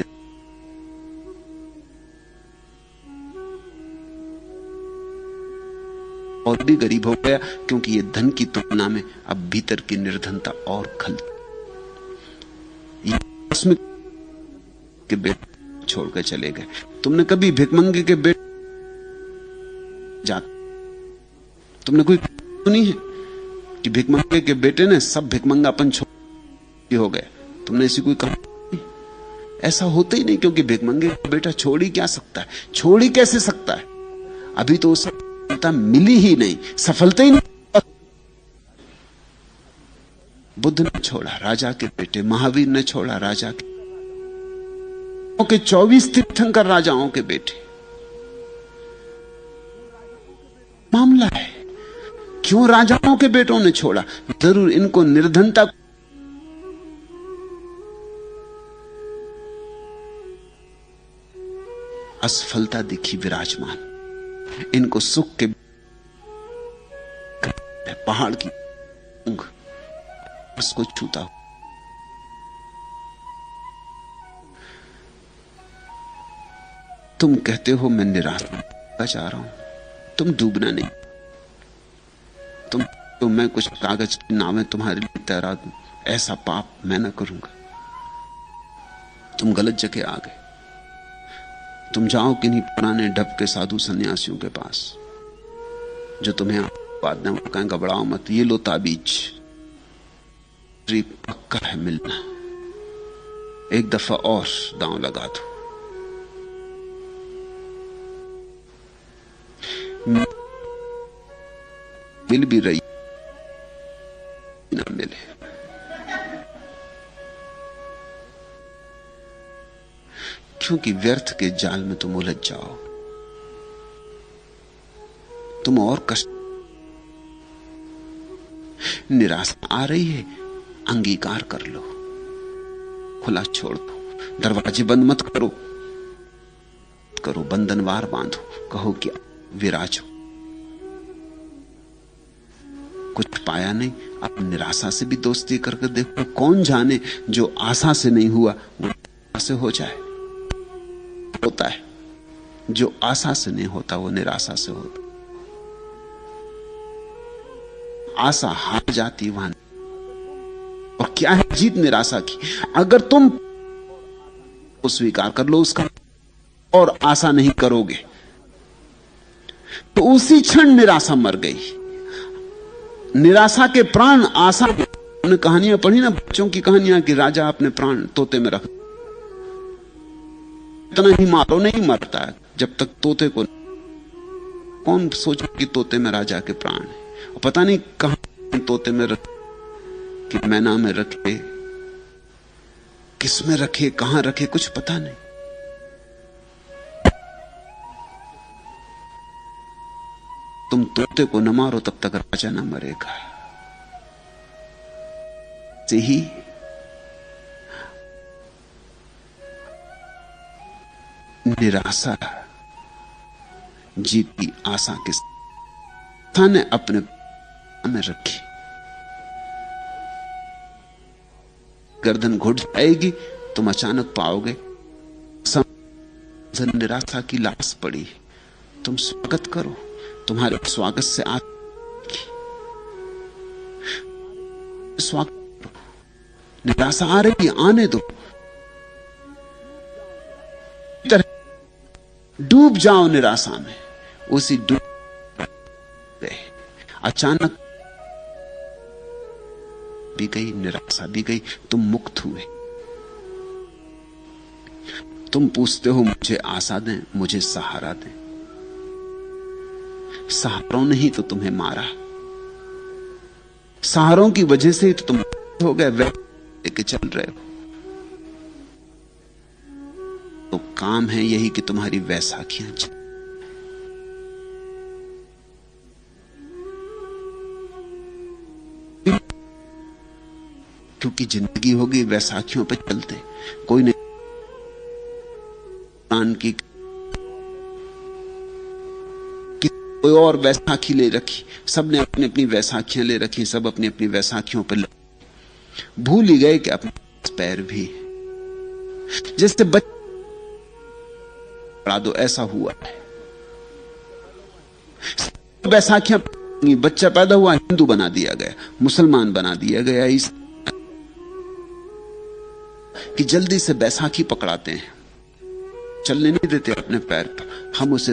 और भी गरीब हो गया, क्योंकि ये धन की तुलना में अब भीतर की निर्धनता और खलती। उसमें के बेटे छोड़कर चले गए। तुमने कभी भिकमंगे के बेटे तुमने कोई सुनी है कि भिकमंगे के बेटे ने सब भिकमंगापन छोड़ हो गया? तुमने ऐसी कोई कहानी? ऐसा होता ही नहीं, क्योंकि भिकमंगे का बेटा छोड़ ही क्या सकता है? छोड़ ही कैसे सकता है? अभी तो उसे सफलता मिली ही नहीं, सफलता ही नहीं। बुद्ध ने छोड़ा राजा के बेटे, महावीर ने छोड़ा राजा के 24 तीर्थंकर राजाओं के बेटे। मामला है क्यों राजाओं के बेटों ने छोड़ा? जरूर इनको निर्धनता, असफलता दिखी विराजमान। इनको सुख के पहाड़ की ऊंघ उसको छूता हो। तुम कहते हो मैं निराश होना चाह रहा हूं, तुम डूबना नहीं। तो मैं कुछ कागज की नावें तुम्हारे लिए तैरा दूं, ऐसा पाप मैं ना करूंगा। तुम गलत जगह आ गए। तुम जाओ किन्हीं पुराने ढब के साधु सन्यासियों के पास, जो तुम्हें बात दें, कहें घबराओ मत, ये लो ताबीज, पक्का है मिलना, एक दफा और दांव लगा दो। मिल भी रही ना मिले। क्योंकि व्यर्थ के जाल में तुम उलझ जाओ, तुम और कष्ट। निराशा आ रही है, अंगीकार कर लो, खुला छोड़ दो, दरवाजे बंद मत करो, बंधनवार बांधो, कहो कि विराजो। कुछ पाया नहीं, अब निराशा से भी दोस्ती करके देखो। कौन जाने जो आशा से नहीं हुआ वो निराशा से हो जाए। होता है जो आशा से नहीं होता वो निराशा से होता। आशा हार जाती वहां। और क्या है जीत निराशा की? अगर तुम को स्वीकार कर लो उसका और आशा नहीं करोगे तो उसी क्षण निराशा मर गई। निराशा के प्राण आशा। हमने कहानियां पढ़ी ना, बच्चों की कहानियां कि राजा अपने प्राण तोते में रख, इतना ही मारो नहीं मरता है जब तक तोते को। कौन सोचे कि तोते में राजा के प्राण है? और पता नहीं कहां तोते में रख, कि मैना में रखे, किस में रखे, कहां रखे, कुछ पता नहीं। तुम तोते को न मारो तब तक राजा न मरेगा। से ही निराशा जीती आशा के स्थान अपने में रखी। गर्दन घुट जाएगी, तुम अचानक पाओगे निराशा की लाश पड़ी। तुम स्वागत करो, तुम्हारे स्वागत से स्वागत करो। निराशा आ रही, आने दो, डूब जाओ निराशा में। उसी डूब गए, अचानक भी गई, निराशा भी गई, तुम मुक्त हुए। तुम पूछते हो मुझे आशा दें, मुझे सहारा दें। सहारों ने ही तो तुम्हें मारा, सहारों की वजह से ही तो तुम हो गए, लेके चल रहे हो। तो काम है यही कि तुम्हारी वैसाखियां क्योंकि जिंदगी होगी वैसाखियों पे चलते। कोई नहीं की कोई और वैसाखी ले रखी, सबने अपनी अपनी वैसाखियां ले रखी, सब अपनी अपनी वैसाखियों पर भूल ही गए कि अपने पैर भी जैसे पढ़ा दो, ऐसा हुआ है। वैसाखियां, बच्चा पैदा हुआ हिंदू बना दिया गया, मुसलमान बना दिया गया, इस कि जल्दी से बैसाखी पकड़ाते हैं, चलने नहीं देते अपने पैर पर, हम उसे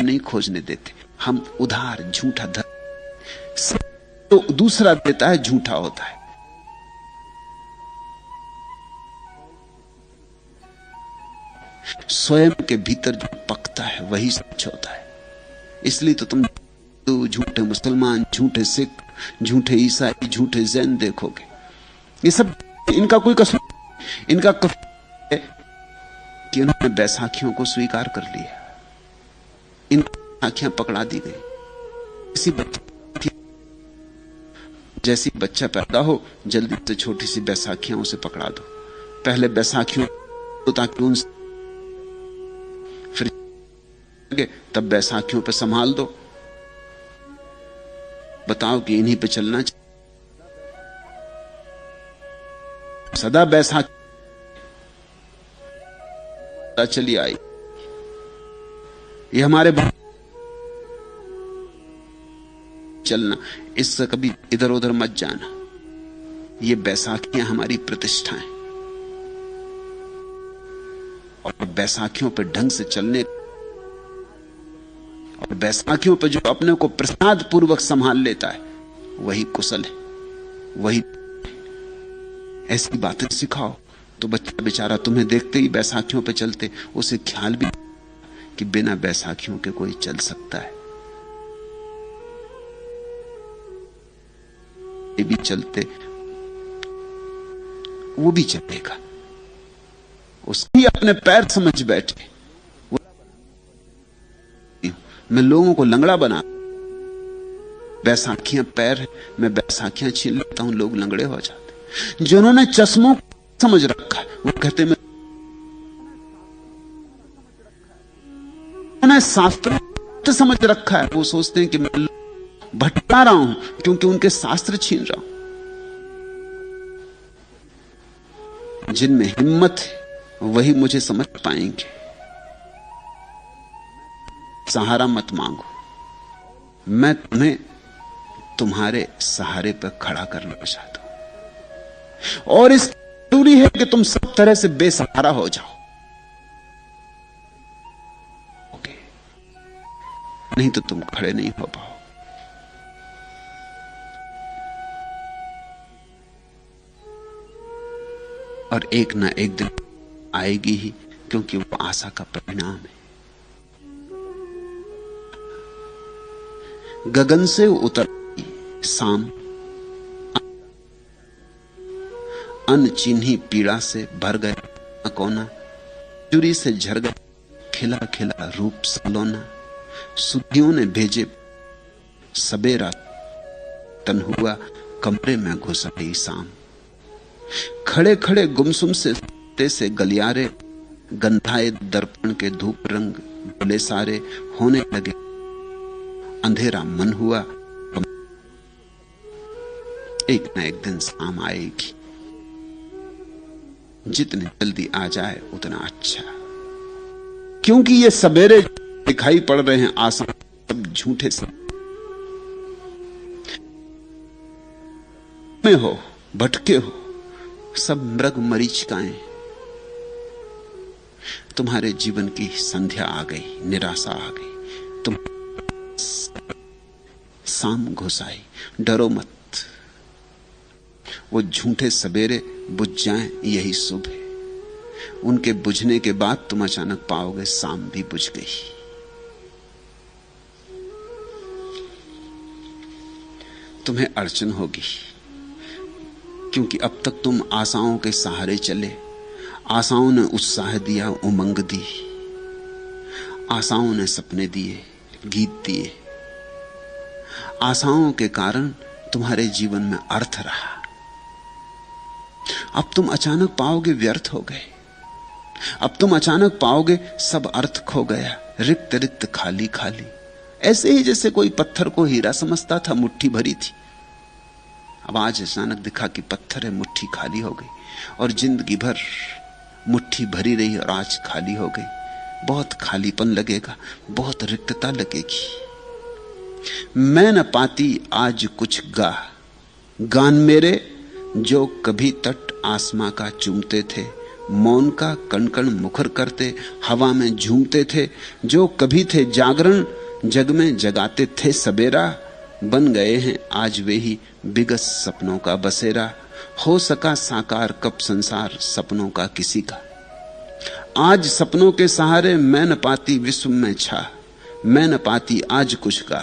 नहीं खोजने देते, हम उधार झूठा धर तो दूसरा देता है, झूठा होता है। स्वयं के भीतर जो पकता है वही सच होता है। इसलिए तो तुम झूठे मुसलमान, झूठे सिख, झूठे ईसाई, झूठे जैन देखोगे। ये सब इनका कोई कसूर, इनका कसूर है कि उन्होंने बैसाखियों को स्वीकार कर लिया, इन आंखें पकड़ा दी गई। इसी जैसी बच्चा पैदा हो, जल्दी से छोटी सी बैसाखियां उसे पकड़ा दो। पहले बैसाखियों तो ताकि उनसे फिर तब बैसाखियों पे संभाल दो, बताओ कि इन्हीं पे चलना चाहिए। सदा बैसाखी चली आई, ये हमारे चलना, इससे कभी इधर उधर मत जाना। ये बैसाखियां हमारी प्रतिष्ठा है, और बैसाखियों पर ढंग से चलने, और बैसाखियों पर जो अपने को प्रसाद पूर्वक संभाल लेता है वही कुशल है। वही ऐसी बातें सिखाओ तो बच्चा बेचारा तुम्हें देखते ही बैसाखियों पे चलते, उसे ख्याल भी कि बिना बैसाखियों के कोई चल सकता है। ये भी चलते, वो भी चलेगा, उसकी अपने पैर समझ बैठे। मैं लोगों को लंगड़ा बना, बैसाखियां पैर है, मैं बैसाखियां छीन लेता हूं, लोग लंगड़े हो जाते। जिन्होंने चश्मों को समझ रखा है वो कहते मैं, उन्होंने शास्त्र समझ रखा है वो सोचते हैं कि मैं भटका रहा हूं क्योंकि उनके शास्त्र छीन रहा हूं। जिनमें हिम्मत है वही मुझे समझ पाएंगे। सहारा मत मांगो, मैं तुम्हें तुम्हारे सहारे पर खड़ा करना चाहता हूं। और इस जरूरी है कि तुम सब तरह से बेसहारा हो जाओ, नहीं तो तुम खड़े नहीं हो पाओ। और एक ना एक दिन आएगी ही, क्योंकि वो आशा का परिणाम है। गगन से उतर शाम, अनचिन्ही पीड़ा से भर गया कोना, चुरी से झर गया खिला खिला रूप सलोना। सुधियों ने भेजे सबेरा, तन हुआ कमरे में घुस आई शाम। खड़े खड़े गुमसुम से गलियारे, गंधाए दर्पण के धूप रंग भले सारे होने लगे। अंधेरा मन हुआ, एक न एक दिन शाम आएगी। जितने जल्दी आ जाए उतना अच्छा, क्योंकि ये सवेरे दिखाई पड़ रहे हैं आसान सब झूठे से में हो, भटके हो, सब मृग मरीचिकाएं। तुम्हारे जीवन की संध्या आ गई, निराशा आ गई, तुम शाम घुस आई। डरो मत, वो झूठे सवेरे बुझ जाएं यही शुभ है। उनके बुझने के बाद तुम अचानक पाओगे शाम भी बुझ गई। तुम्हें अड़चन होगी, क्योंकि अब तक तुम आशाओं के सहारे चले। आशाओं ने उत्साह दिया, उमंग दी, आशाओं ने सपने दिए, गीत दिए। आशाओं के कारण तुम्हारे जीवन में अर्थ रहा। अब तुम अचानक पाओगे व्यर्थ हो गए। अब तुम अचानक पाओगे सब अर्थ खो गया, रिक्त रिक्त, खाली खाली। ऐसे ही जैसे कोई पत्थर को हीरा समझता था, मुट्ठी भरी थी। अब आज अचानक दिखा कि पत्थर है, मुट्ठी खाली हो गई। और जिंदगी भर मुट्ठी भरी रही और आज खाली हो गई। बहुत खालीपन लगेगा, बहुत रिक्तता लगेगी। मैं न पाती आज कुछ गा, गान मेरे जो कभी तट आसमां का चूमते थे। मौन का कण कण मुखर करते हवा में झूमते थे। जो कभी थे जागरण जग में जगाते थे सवेरा। बन गए हैं आज वे ही बिगस सपनों का बसेरा। हो सका साकार कब संसार सपनों का किसी का। आज सपनों के सहारे मैं न पाती विश्व में छा। मैं न पाती आज कुछ का।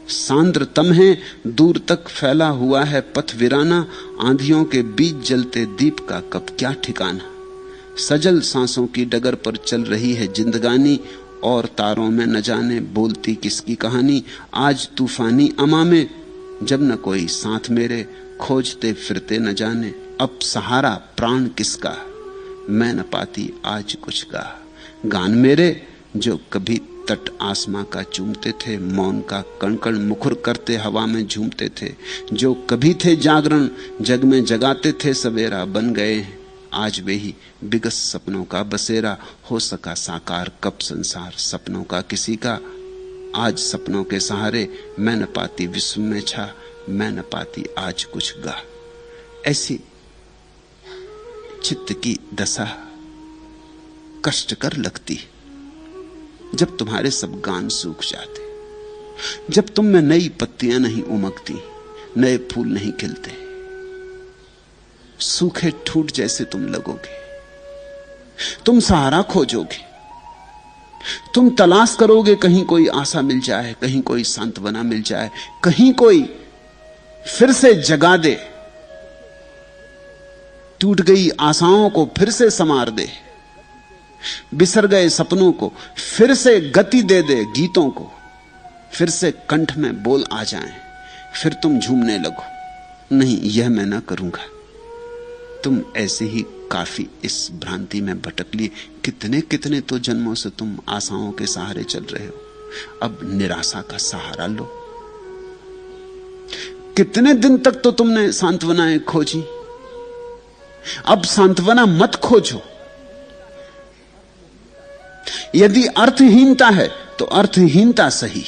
सांद्र तम है दूर तक फैला हुआ है पथ वीराना। आंधियों के बीच जलते दीप का कब क्या ठिकाना। सजल सांसों की डगर पर चल रही है जिंदगानी। और तारों में न जाने बोलती किसकी कहानी। आज तूफानी अमा में जब न कोई साथ मेरे। खोजते फिरते न जाने अब सहारा प्राण किसका। मैं न पाती आज कुछ का। गान मेरे जो कभी तट आसमां का चूमते थे। मौन का कण कण मुखर करते हवा में झूमते थे। जो कभी थे जागरण जग में जगाते थे सवेरा। बन गए हैं आज वे ही बिगस सपनों का बसेरा। हो सका साकार कब संसार सपनों का किसी का। आज सपनों के सहारे मैं न पाती विश्व में छा। मैं न पाती आज कुछ गा। ऐसी चित्त की दशा कष्टकर लगती जब तुम्हारे सब गान सूख जाते, जब तुम में नई पत्तियां नहीं उमगती, नए फूल नहीं खिलते, सूखे ठूट जैसे तुम लगोगे। तुम सहारा खोजोगे, तुम तलाश करोगे कहीं कोई आशा मिल जाए, कहीं कोई सांत्वना मिल जाए, कहीं कोई फिर से जगा दे, टूट गई आशाओं को फिर से संवार दे। बिसर गए सपनों को फिर से गति दे दे, गीतों को फिर से कंठ में बोल आ जाएं, फिर तुम झूमने लगो। नहीं, यह मैं ना करूंगा। तुम ऐसे ही काफी इस भ्रांति में भटक लिए। कितने कितने तो जन्मों से तुम आशाओं के सहारे चल रहे हो, अब निराशा का सहारा लो। कितने दिन तक तो तुमने सांत्वनाएं खोजी, अब सांत्वना मत खोजो। यदि अर्थहीनता है तो अर्थहीनता सही,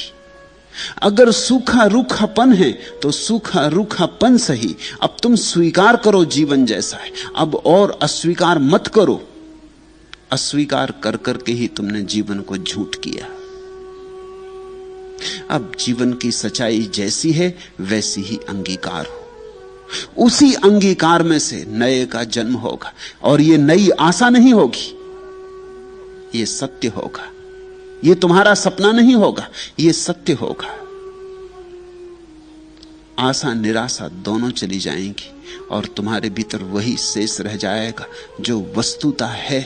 अगर सूखा रूखापन है तो सूखा रूखापन सही। अब तुम स्वीकार करो जीवन जैसा है, अब और अस्वीकार मत करो। अस्वीकार कर करके ही तुमने जीवन को झूठ किया। अब जीवन की सच्चाई जैसी है वैसी ही अंगीकार हो। उसी अंगीकार में से नए का जन्म होगा, और यह नई आशा नहीं होगी, यह सत्य होगा। यह तुम्हारा सपना नहीं होगा, यह सत्य होगा। आशा निराशा दोनों चली जाएंगी और तुम्हारे भीतर वही शेष रह जाएगा जो वस्तुता है,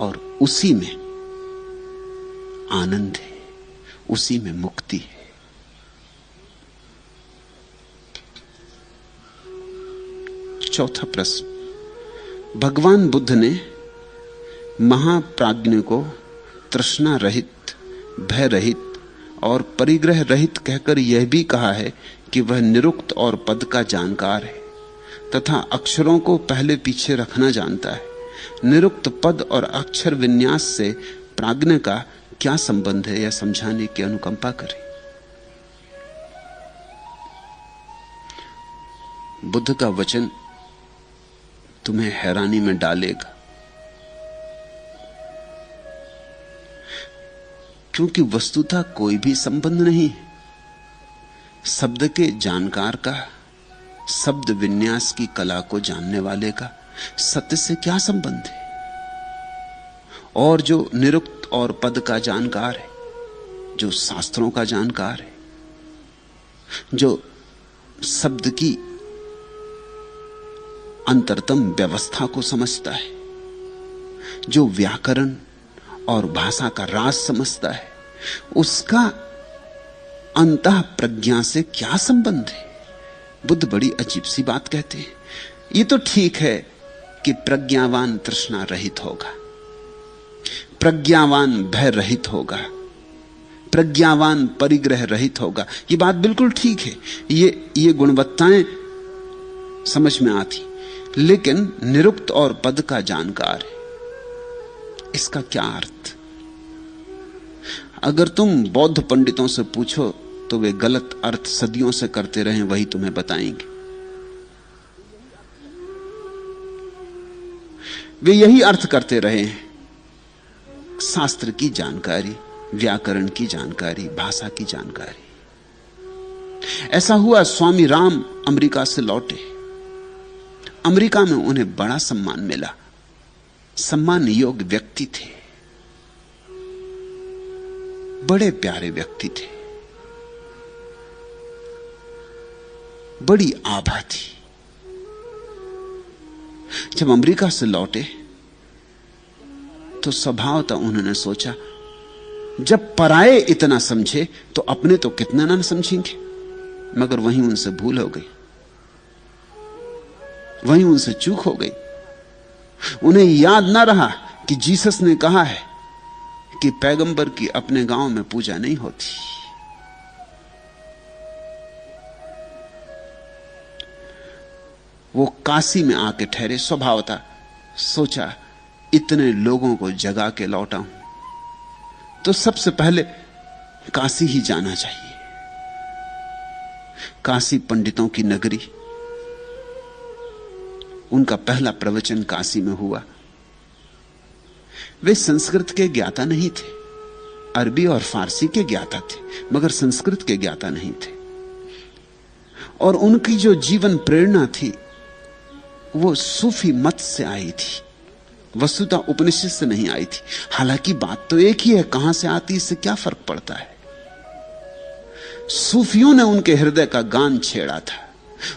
और उसी में आनंद है, उसी में मुक्ति है। चौथा प्रश्न, भगवान बुद्ध ने महाप्राज्ञ को तृष्णा रहित, भय रहित और परिग्रह रहित कहकर यह भी कहा है कि वह निरुक्त और पद का जानकार है तथा अक्षरों को पहले पीछे रखना जानता है। निरुक्त पद और अक्षर विन्यास से प्राज्ञ का क्या संबंध है, यह समझाने की अनुकंपा करें। बुद्ध का वचन तुम्हें हैरानी में डालेगा, क्योंकि वस्तुतः कोई भी संबंध नहीं है। शब्द के जानकार का, शब्द विन्यास की कला को जानने वाले का सत्य से क्या संबंध है? और जो निरुक्त और पद का जानकार है, जो शास्त्रों का जानकार है, जो शब्द की अंतरतम व्यवस्था को समझता है, जो व्याकरण और भाषा का राज समझता है, उसका अंतः प्रज्ञा से क्या संबंध है? बुद्ध बड़ी अजीब सी बात कहते हैं। ये तो ठीक है कि प्रज्ञावान तृष्णा रहित होगा, प्रज्ञावान भय रहित होगा, प्रज्ञावान परिग्रह रहित होगा, ये बात बिल्कुल ठीक है। ये गुणवत्ताएं समझ में आती, लेकिन निरुक्त और पद का जानकार है, इसका क्या अर्थ? अगर तुम बौद्ध पंडितों से पूछो तो वे गलत अर्थ सदियों से करते रहे, वही तुम्हें बताएंगे। वे यही अर्थ करते रहे हैं, शास्त्र की जानकारी, व्याकरण की जानकारी, भाषा की जानकारी। ऐसा हुआ, स्वामी राम अमेरिका से लौटे। अमेरिका में उन्हें बड़ा सम्मान मिला, सम्मान योग्य व्यक्ति थे, बड़े प्यारे व्यक्ति थे, बड़ी आभा थी। जब अमेरिका से लौटे तो स्वभावतः उन्होंने सोचा, जब पराये इतना समझे तो अपने तो कितना ना समझेंगे। मगर वहीं उनसे भूल हो गई, वहीं उनसे चूक हो गई। उन्हें याद ना रहा कि जीसस ने कहा है कि पैगंबर की अपने गांव में पूजा नहीं होती। वो काशी में आके ठहरे। स्वभावतः सोचा, इतने लोगों को जगा के लौटा हूं तो सबसे पहले काशी ही जाना चाहिए। काशी पंडितों की नगरी, उनका पहला प्रवचन काशी में हुआ। वे संस्कृत के ज्ञाता नहीं थे, अरबी और फारसी के ज्ञाता थे, मगर संस्कृत के ज्ञाता नहीं थे। और उनकी जो जीवन प्रेरणा थी वो सूफी मत से आई थी, वस्तुतः उपनिषद से नहीं आई थी। हालांकि बात तो एक ही है, कहां से आती, इससे क्या फर्क पड़ता है। सूफियों ने उनके हृदय का गान छेड़ा था,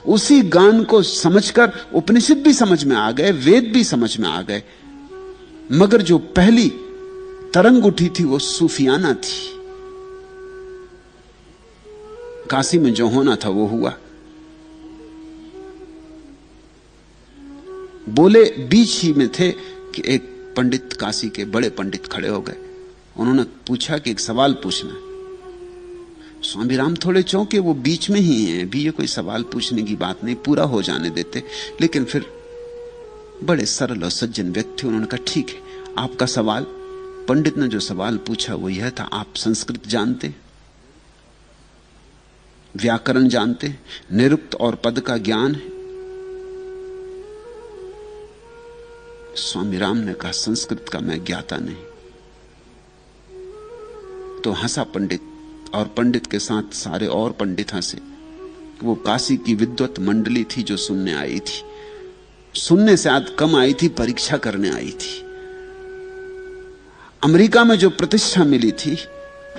उसी गान को समझकर उपनिषद भी समझ में आ गए, वेद भी समझ में आ गए, मगर जो पहली तरंग उठी थी वो सूफियाना थी। काशी में जो होना था वो हुआ। बोले बीच ही में थे कि एक पंडित, काशी के बड़े पंडित खड़े हो गए। उन्होंने पूछा कि एक सवाल पूछना। स्वामी राम थोड़े चौंके, वो बीच में ही हैं, अभी ये कोई सवाल पूछने की बात नहीं, पूरा हो जाने देते। लेकिन फिर बड़े सरल और सज्जन व्यक्ति, उन्होंने कहा ठीक है, आपका सवाल। पंडित ने जो सवाल पूछा वो यह था, आप संस्कृत जानते, व्याकरण जानते, निरुक्त और पद का ज्ञान है? स्वामी राम ने कहा संस्कृत का मैं ज्ञाता नहीं। तो हंसा पंडित, और पंडित के साथ सारे और पंडित हंसे। वो काशी की विद्वत मंडली थी जो सुनने आई थी। सुनने से आज कम आई थी, परीक्षा करने आई थी। अमेरिका में जो प्रतिष्ठा मिली थी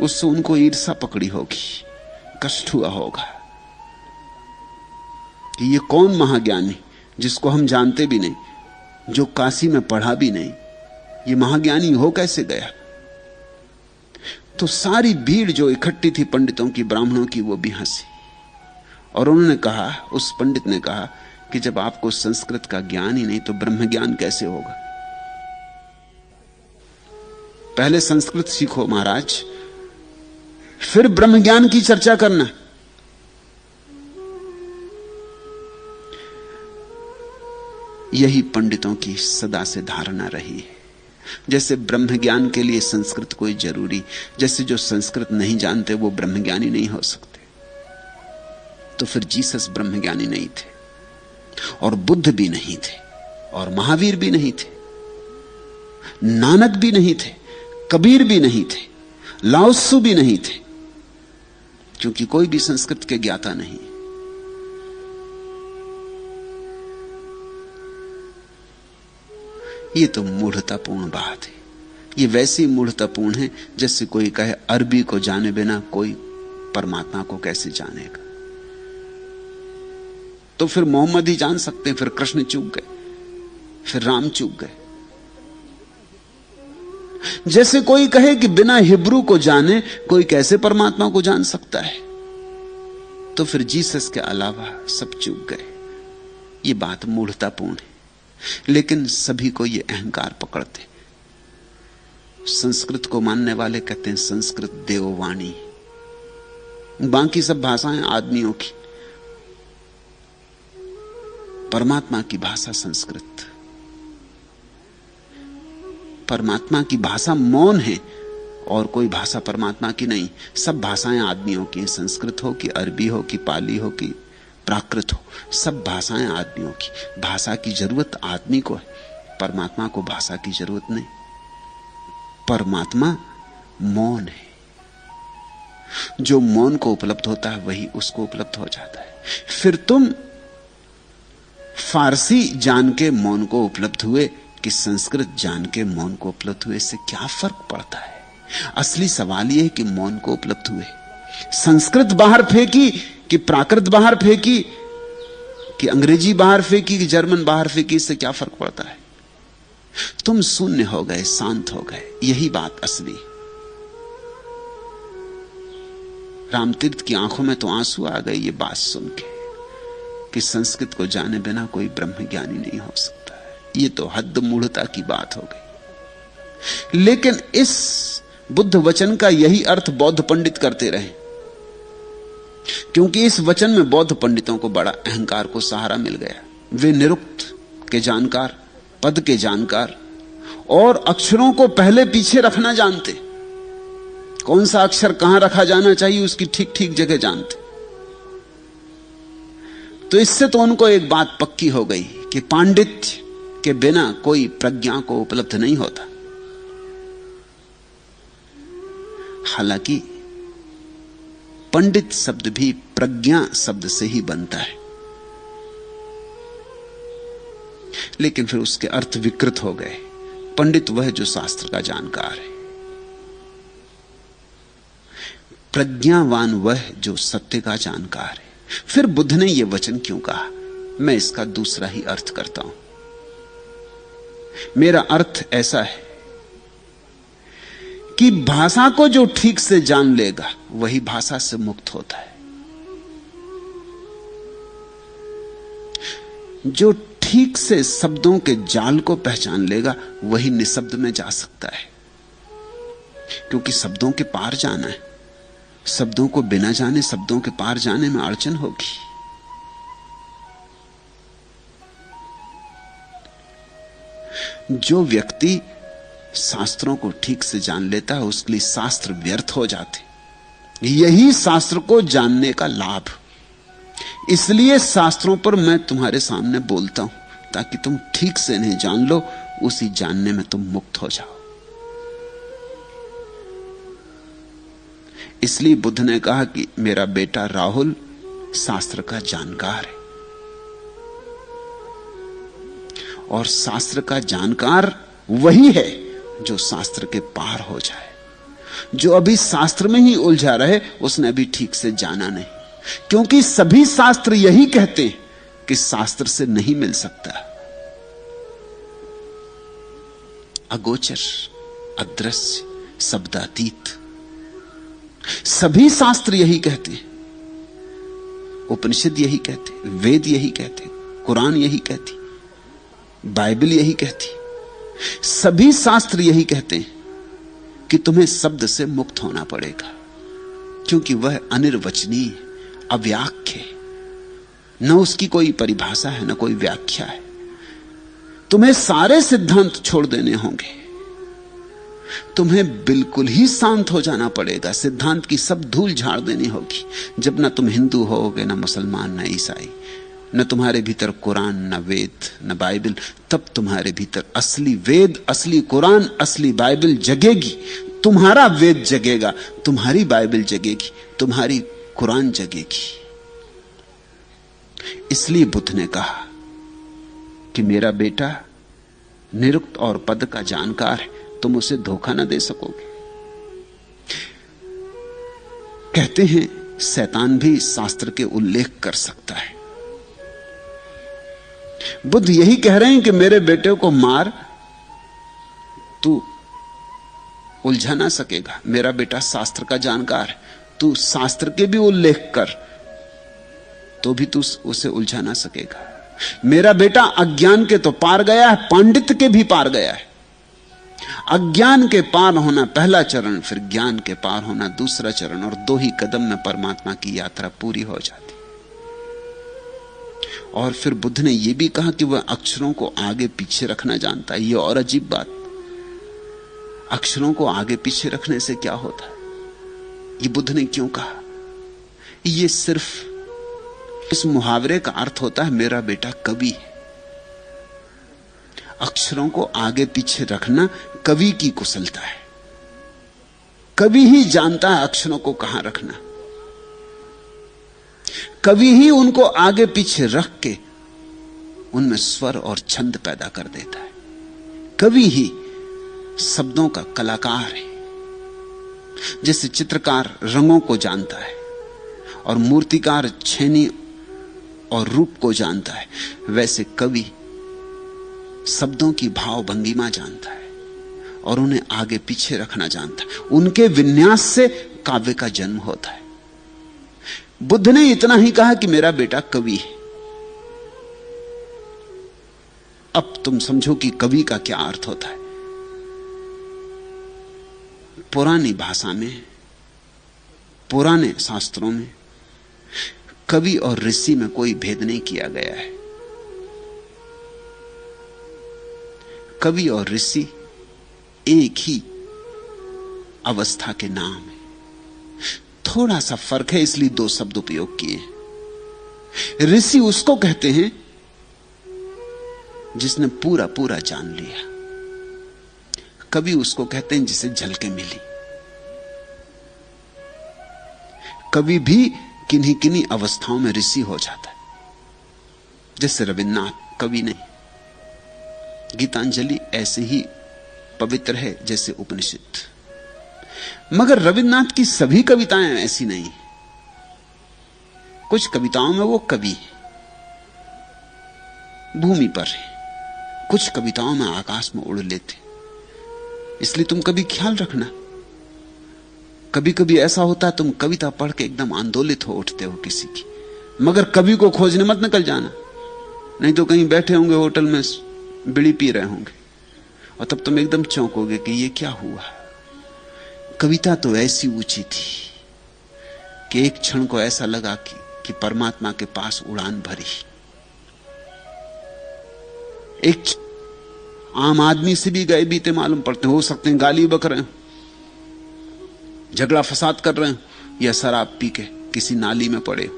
उससे उनको ईर्ष्या पकड़ी होगी, कष्ट हुआ होगा कि ये कौन महाज्ञानी जिसको हम जानते भी नहीं, जो काशी में पढ़ा भी नहीं, ये महाज्ञानी हो कैसे गया? तो सारी भीड़ जो इकट्ठी थी पंडितों की, ब्राह्मणों की, वो भी हंसी। और उन्होंने कहा, उस पंडित ने कहा कि जब आपको संस्कृत का ज्ञान ही नहीं तो ब्रह्म ज्ञान कैसे होगा? पहले संस्कृत सीखो महाराज, फिर ब्रह्म ज्ञान की चर्चा करना। यही पंडितों की सदा से धारणा रही है। जैसे ब्रह्म ज्ञान के लिए संस्कृत कोई जरूरी, जैसे जो संस्कृत नहीं जानते वो ब्रह्म ज्ञानी नहीं हो सकते। तो फिर जीसस ब्रह्म ज्ञानी नहीं थे, और बुद्ध भी नहीं थे, और महावीर भी नहीं थे, नानक भी नहीं थे, कबीर भी नहीं थे, लाओत्सु भी नहीं थे, क्योंकि कोई भी संस्कृत के ज्ञाता नहीं। ये तो मूढ़तापूर्ण बात है। ये वैसी मूढ़तापूर्ण है जैसे कोई कहे अरबी को जाने बिना कोई परमात्मा को कैसे जानेगा। तो फिर मोहम्मद ही जान सकते हैं, फिर कृष्ण चूक गए, फिर राम चूक गए। जैसे कोई कहे कि बिना हिब्रू को जाने कोई कैसे परमात्मा को जान सकता है, तो फिर जीसस के अलावा सब चूक गए। ये बात मूढ़तापूर्ण है, लेकिन सभी को ये अहंकार पकड़ते। संस्कृत को मानने वाले कहते हैं संस्कृत देववाणी, बाकी सब भाषाएं आदमियों की, परमात्मा की भाषा संस्कृत। परमात्मा की भाषा मौन है, और कोई भाषा परमात्मा की नहीं। सब भाषाएं आदमियों की, संस्कृत हो कि अरबी हो कि पाली हो कि प्राकृत हो, सब भाषाएं आदमियों की। भाषा की जरूरत आदमी को है, परमात्मा को भाषा की जरूरत नहीं। परमात्मा मौन है, जो मौन को उपलब्ध होता है वही उसको उपलब्ध हो जाता है। फिर तुम फारसी जान के मौन को उपलब्ध हुए कि संस्कृत जान के मौन को उपलब्ध हुए, इससे क्या फर्क पड़ता है? असली सवाल यह है कि मौन को उपलब्ध हुए। संस्कृत बाहर फेंकी कि प्राकृत बाहर फेंकी, कि अंग्रेजी बाहर फेंकी कि जर्मन बाहर फेंकी, इससे क्या फर्क पड़ता है? तुम शून्य हो गए, शांत हो गए, यही बात असली। रामतीर्थ की आंखों में तो आंसू आ गए ये बात सुन के कि संस्कृत को जाने बिना कोई ब्रह्म ज्ञानी नहीं हो सकता है। ये तो हद मूढ़ता की बात हो गई। लेकिन इस बुद्ध वचन का यही अर्थ बौद्ध पंडित करते रहे, क्योंकि इस वचन में बौद्ध पंडितों को बड़ा अहंकार को सहारा मिल गया। वे निरुक्त के जानकार, पद के जानकार, और अक्षरों को पहले पीछे रखना जानते। कौन सा अक्षर कहां रखा जाना चाहिए उसकी ठीक ठीक जगह जानते। तो इससे तो उनको एक बात पक्की हो गई कि पांडित्य के बिना कोई प्रज्ञा को उपलब्ध नहीं होता। हालांकि पंडित शब्द भी प्रज्ञा शब्द से ही बनता है, लेकिन फिर उसके अर्थ विकृत हो गए। पंडित वह जो शास्त्र का जानकार है, प्रज्ञावान वह जो सत्य का जानकार है। फिर बुद्ध ने यह वचन क्यों कहा? मैं इसका दूसरा ही अर्थ करता हूं। मेरा अर्थ ऐसा है कि भाषा को जो ठीक से जान लेगा वही भाषा से मुक्त होता है। जो ठीक से शब्दों के जाल को पहचान लेगा वही निशब्द में जा सकता है, क्योंकि शब्दों के पार जाना है। शब्दों को बिना जाने शब्दों के पार जाने में अड़चन होगी। जो व्यक्ति शास्त्रों को ठीक से जान लेता है उसके लिए शास्त्र व्यर्थ हो जाते। यही शास्त्र को जानने का लाभ। इसलिए शास्त्रों पर मैं तुम्हारे सामने बोलता हूं, ताकि तुम ठीक से इन्हें जान लो, उसी जानने में तुम मुक्त हो जाओ। इसलिए बुद्ध ने कहा कि मेरा बेटा राहुल शास्त्र का जानकार है, और शास्त्र का जानकार वही है जो शास्त्र के पार हो जाए। जो अभी शास्त्र में ही उलझा रहे उसने अभी ठीक से जाना नहीं, क्योंकि सभी शास्त्र यही कहते हैं कि शास्त्र से नहीं मिल सकता। अगोचर, अदृश्य, शब्दातीत, सभी शास्त्र यही कहते हैं। उपनिषद यही कहते, वेद यही कहते, कुरान यही कहती, बाइबल यही कहती, सभी शास्त्र यही कहते हैं कि तुम्हें शब्द से मुक्त होना पड़ेगा, क्योंकि वह अनिर्वचनीय, अव्याख्या है। न उसकी कोई परिभाषा है, न कोई व्याख्या है। तुम्हें सारे सिद्धांत छोड़ देने होंगे। तुम्हें बिल्कुल ही शांत हो जाना पड़ेगा। सिद्धांत की सब धूल झाड़ देनी होगी। जब ना तुम हिंदू होगे, ना मुसलमान, ना ईसाई, न तुम्हारे भीतर कुरान, न वेद, न बाइबल, तब तुम्हारे भीतर असली वेद, असली कुरान, असली बाइबल जगेगी। तुम्हारा वेद जगेगा, तुम्हारी बाइबल जगेगी, तुम्हारी कुरान जगेगी। इसलिए बुद्ध ने कहा कि मेरा बेटा निरुक्त और पद का जानकार है, तुम उसे धोखा ना दे सकोगे। कहते हैं शैतान भी शास्त्र के उल्लेख कर सकता है। बुद्ध यही कह रहे हैं कि मेरे बेटे को मार, तू उलझा ना सकेगा। मेरा बेटा शास्त्र का जानकार है, तू शास्त्र के भी उल्लेख कर तो भी तू उसे उलझा ना सकेगा। मेरा बेटा अज्ञान के तो पार गया है, पांडित्य के भी पार गया है। अज्ञान के पार होना पहला चरण, फिर ज्ञान के पार होना दूसरा चरण, और 2 ही कदम में परमात्मा की यात्रा पूरी हो जाती। और फिर बुद्ध ने यह भी कहा कि वह अक्षरों को आगे पीछे रखना जानता है। यह और अजीब बात, अक्षरों को आगे पीछे रखने से क्या होता है? ये बुद्ध ने क्यों कहा? यह सिर्फ इस मुहावरे का अर्थ होता है मेरा बेटा कवि है। अक्षरों को आगे पीछे रखना कवि की कुशलता है। कवि ही जानता है अक्षरों को कहां रखना। कवि ही उनको आगे पीछे रख के उनमें स्वर और छंद पैदा कर देता है। कवि ही शब्दों का कलाकार है। जैसे चित्रकार रंगों को जानता है और मूर्तिकार छेनी और रूप को जानता है, वैसे कवि शब्दों की भाव भंगिमा जानता है और उन्हें आगे पीछे रखना जानता है। उनके विन्यास से काव्य का जन्म होता है। बुद्ध ने इतना ही कहा कि मेरा बेटा कवि है। अब तुम समझो कि कवि का क्या अर्थ होता है। पुरानी भाषा में, पुराने शास्त्रों में कवि और ऋषि में कोई भेद नहीं किया गया है। कवि और ऋषि एक ही अवस्था के नाम है। थोड़ा सा फर्क है, इसलिए 2 शब्द उपयोग किए। ऋषि उसको कहते हैं जिसने पूरा पूरा जान लिया। कवि उसको कहते हैं जिसे झलकें मिली। कवि भी किन्हीं किन्हीं अवस्थाओं में ऋषि हो जाता है। जैसे रविन्द्रनाथ कवि नहीं। गीतांजलि ऐसे ही पवित्र है जैसे उपनिषद। मगर रविन्द्रनाथ की सभी कविताएं ऐसी नहीं। कुछ कविताओं में वो कवि भूमि पर है, कुछ कविताओं में आकाश में उड़ लेते। इसलिए तुम कभी ख्याल रखना, कभी कभी ऐसा होता है तुम कविता पढ़ के एकदम आंदोलित हो उठते हो किसी की, मगर कवि को खोजने मत निकल जाना, नहीं तो कहीं बैठे होंगे होटल में बीड़ी पी रहे होंगे और तब तुम एकदम चौंकोगे कि ये क्या हुआ। कविता तो ऐसी ऊंची थी कि एक क्षण को ऐसा लगा कि परमात्मा के पास उड़ान भरी। एक आम आदमी से भी गए बीते मालूम पड़ते हो सकते हैं गाली बक रहे हो, झगड़ा फसाद कर रहे हो, या शराब पी के किसी नाली में पड़े हो।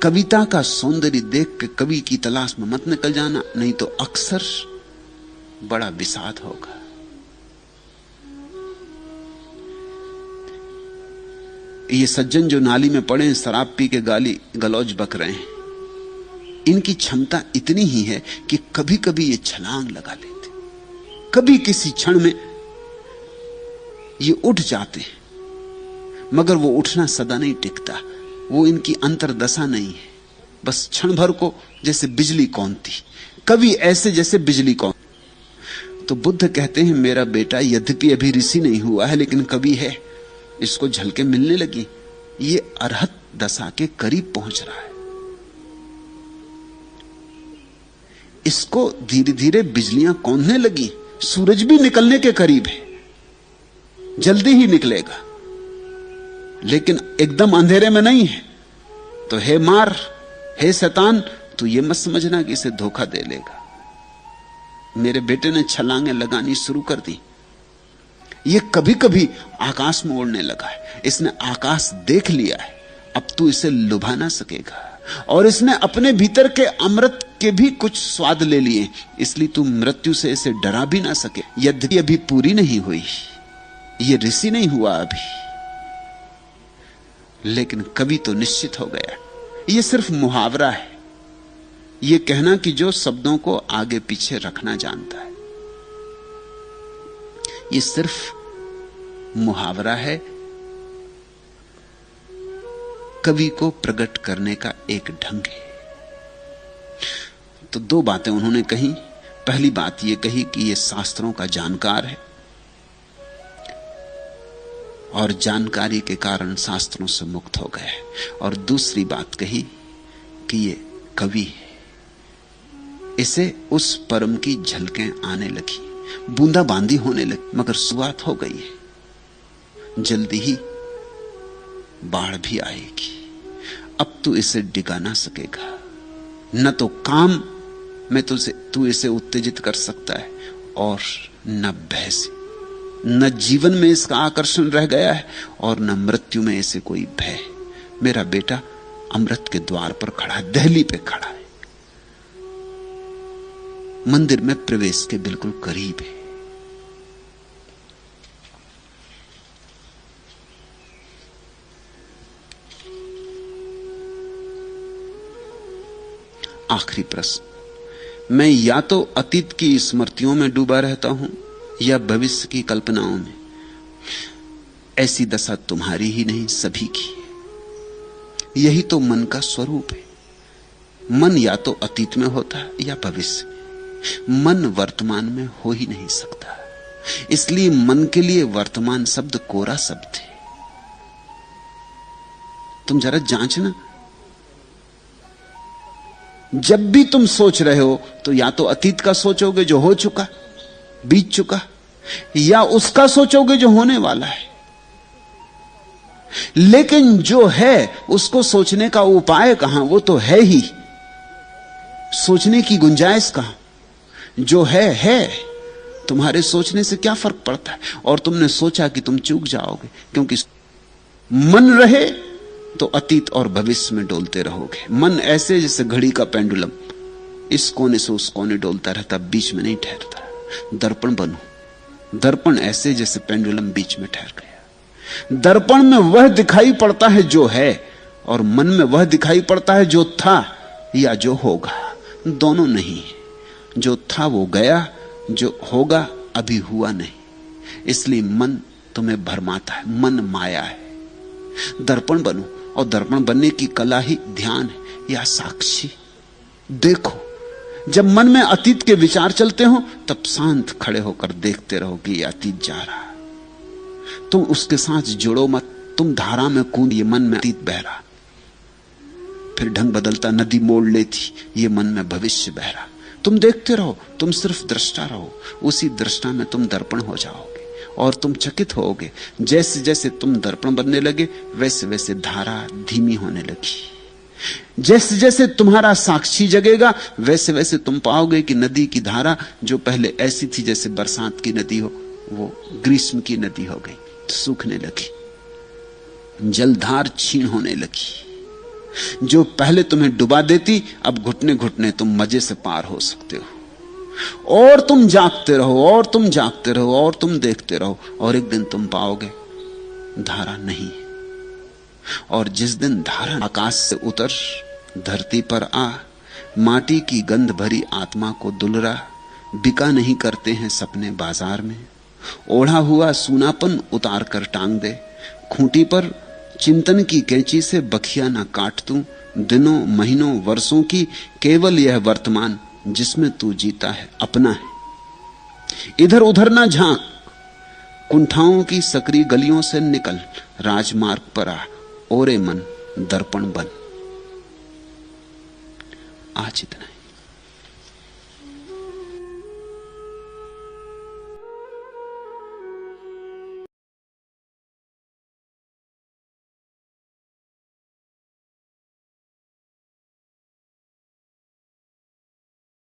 कविता का सौंदर्य देख के कवि की तलाश में मत निकल जाना, नहीं तो अक्सर बड़ा विषाद होगा। ये सज्जन जो नाली में पड़े हैं, शराब पी के गाली गलौज बक रहे हैं, इनकी क्षमता इतनी ही है कि कभी कभी ये छलांग लगा लेते, कभी किसी क्षण में ये उठ जाते हैं, मगर वो उठना सदा नहीं टिकता, वो इनकी अंतर्दशा नहीं है, बस क्षण भर को जैसे बिजली कौनती, कभी ऐसे जैसे बिजली कौन। तो बुद्ध कहते हैं मेरा बेटा यद्यपि अभी ऋषि नहीं हुआ है लेकिन कवि है, इसको झलके मिलने लगी, ये अरहत दशा के करीब पहुंच रहा है, इसको धीरे धीरे बिजलियां कौंधने लगी, सूरज भी निकलने के करीब है, जल्दी ही निकलेगा, लेकिन एकदम अंधेरे में नहीं है। तो हे मार, हे शैतान, तू ये मत समझना कि इसे धोखा दे लेगा। मेरे बेटे ने छलांगे लगानी शुरू कर दी, ये कभी कभी आकाश में उड़ने लगा है, इसने आकाश देख लिया है, अब तू इसे लुभा ना सकेगा, और इसने अपने भीतर के अमृत के भी कुछ स्वाद ले लिए, इसलिए तू मृत्यु से इसे डरा भी ना सके। यद्यपि अभी पूरी नहीं हुई, ये ऋषि नहीं हुआ अभी, लेकिन कवि तो निश्चित हो गया। ये सिर्फ मुहावरा है, ये कहना कि जो शब्दों को आगे पीछे रखना जानता है, ये सिर्फ मुहावरा है, कवि को प्रकट करने का एक ढंग है। तो दो बातें उन्होंने कही। पहली बात यह कही कि यह शास्त्रों का जानकार है और जानकारी के कारण शास्त्रों से मुक्त हो गया है, और दूसरी बात कही कि यह कवि है, इसे उस परम की झलकें आने लगी, बूंदाबांदी होने लगी, मगर शुरुआत हो गई है, जल्दी ही बाढ़ भी आएगी। अब तू इसे डिगा ना सकेगा, न तो काम में तू इसे उत्तेजित कर सकता है, और न भय से, न जीवन में इसका आकर्षण रह गया है और न मृत्यु में इसे कोई भय। मेरा बेटा अमृत के द्वार पर खड़ा है, दहली पे खड़ा है, मंदिर में प्रवेश के बिल्कुल करीब है। आखिरी प्रश्न, मैं या तो अतीत की स्मृतियों में डूबा रहता हूं या भविष्य की कल्पनाओं में। ऐसी दशा तुम्हारी ही नहीं, सभी की है। यही तो मन का स्वरूप है। मन या तो अतीत में होता है या भविष्य में, मन वर्तमान में हो ही नहीं सकता। इसलिए मन के लिए वर्तमान शब्द कोरा शब्द है। तुम जरा जांचना, जब भी तुम सोच रहे हो तो या तो अतीत का सोचोगे जो हो चुका, बीत चुका, या उसका सोचोगे जो होने वाला है। लेकिन जो है उसको सोचने का उपाय कहां? वो तो है ही, सोचने की गुंजाइश कहां? जो है तुम्हारे सोचने से क्या फर्क पड़ता है? और तुमने सोचा कि तुम चूक जाओगे, क्योंकि मन रहे तो अतीत और भविष्य में डोलते रहोगे। मन ऐसे जैसे घड़ी का पेंडुलम, इस कोने से उस कोने डोलता रहता, बीच में नहीं ठहरता। दर्पण बनो, दर्पण ऐसे जैसे पेंडुलम बीच में ठहर गया। दर्पण में वह दिखाई पड़ता है जो है, और मन में वह दिखाई पड़ता है जो था या जो होगा। दोनों नहीं, जो था वो गया, जो होगा अभी हुआ नहीं। इसलिए मन तुम्हें भरमाता है, मन माया है। दर्पण बनो, और दर्पण बनने की कला ही ध्यान है या साक्षी। देखो, जब मन में अतीत के विचार चलते हो तब शांत खड़े होकर देखते रहो कि ये अतीत जा रहा। तुम उसके साथ जुड़ो मत, तुम धारा में कूदिए, मन में अतीत बह रहा, फिर ढंग बदलता नदी मोड़ लेती, ये मन में भविष्य बह रहा। तुम देखते रहो, तुम सिर्फ दृष्टा रहो, उसी दृष्टा में तुम दर्पण हो जाओगे और तुम चकित होगे। जैसे जैसे तुम दर्पण बनने लगे वैसे वैसे धारा धीमी होने लगी। जैसे जैसे तुम्हारा साक्षी जगेगा वैसे वैसे तुम पाओगे कि नदी की धारा जो पहले ऐसी थी जैसे बरसात की नदी हो, वो ग्रीष्म की नदी हो गई, सूखने लगी, जलधार छीन होने लगी। जो पहले तुम्हें डुबा देती अब घुटने घुटने तुम मजे से पार हो सकते हो। और तुम जागते रहो और तुम जागते रहो और तुम देखते रहो, और एक दिन तुम पाओगे धारा नहीं। और जिस दिन धारा आकाश से उतर धरती पर आ, माटी की गंध भरी आत्मा को दुलरा, बिका नहीं करते हैं सपने बाजार में। ओढ़ा हुआ सूनापन उतार कर टांग दे, खूंटी पर चिंतन की कैंची से बखिया ना काट तू। दिनों महीनों वर्षों की केवल यह वर्तमान जिसमें तू जीता है अपना है। इधर उधर ना झांक, कुंठाओं की सकरी गलियों से निकल, राजमार्ग पर आ, ओरे मन दर्पण बन। आज इतना है।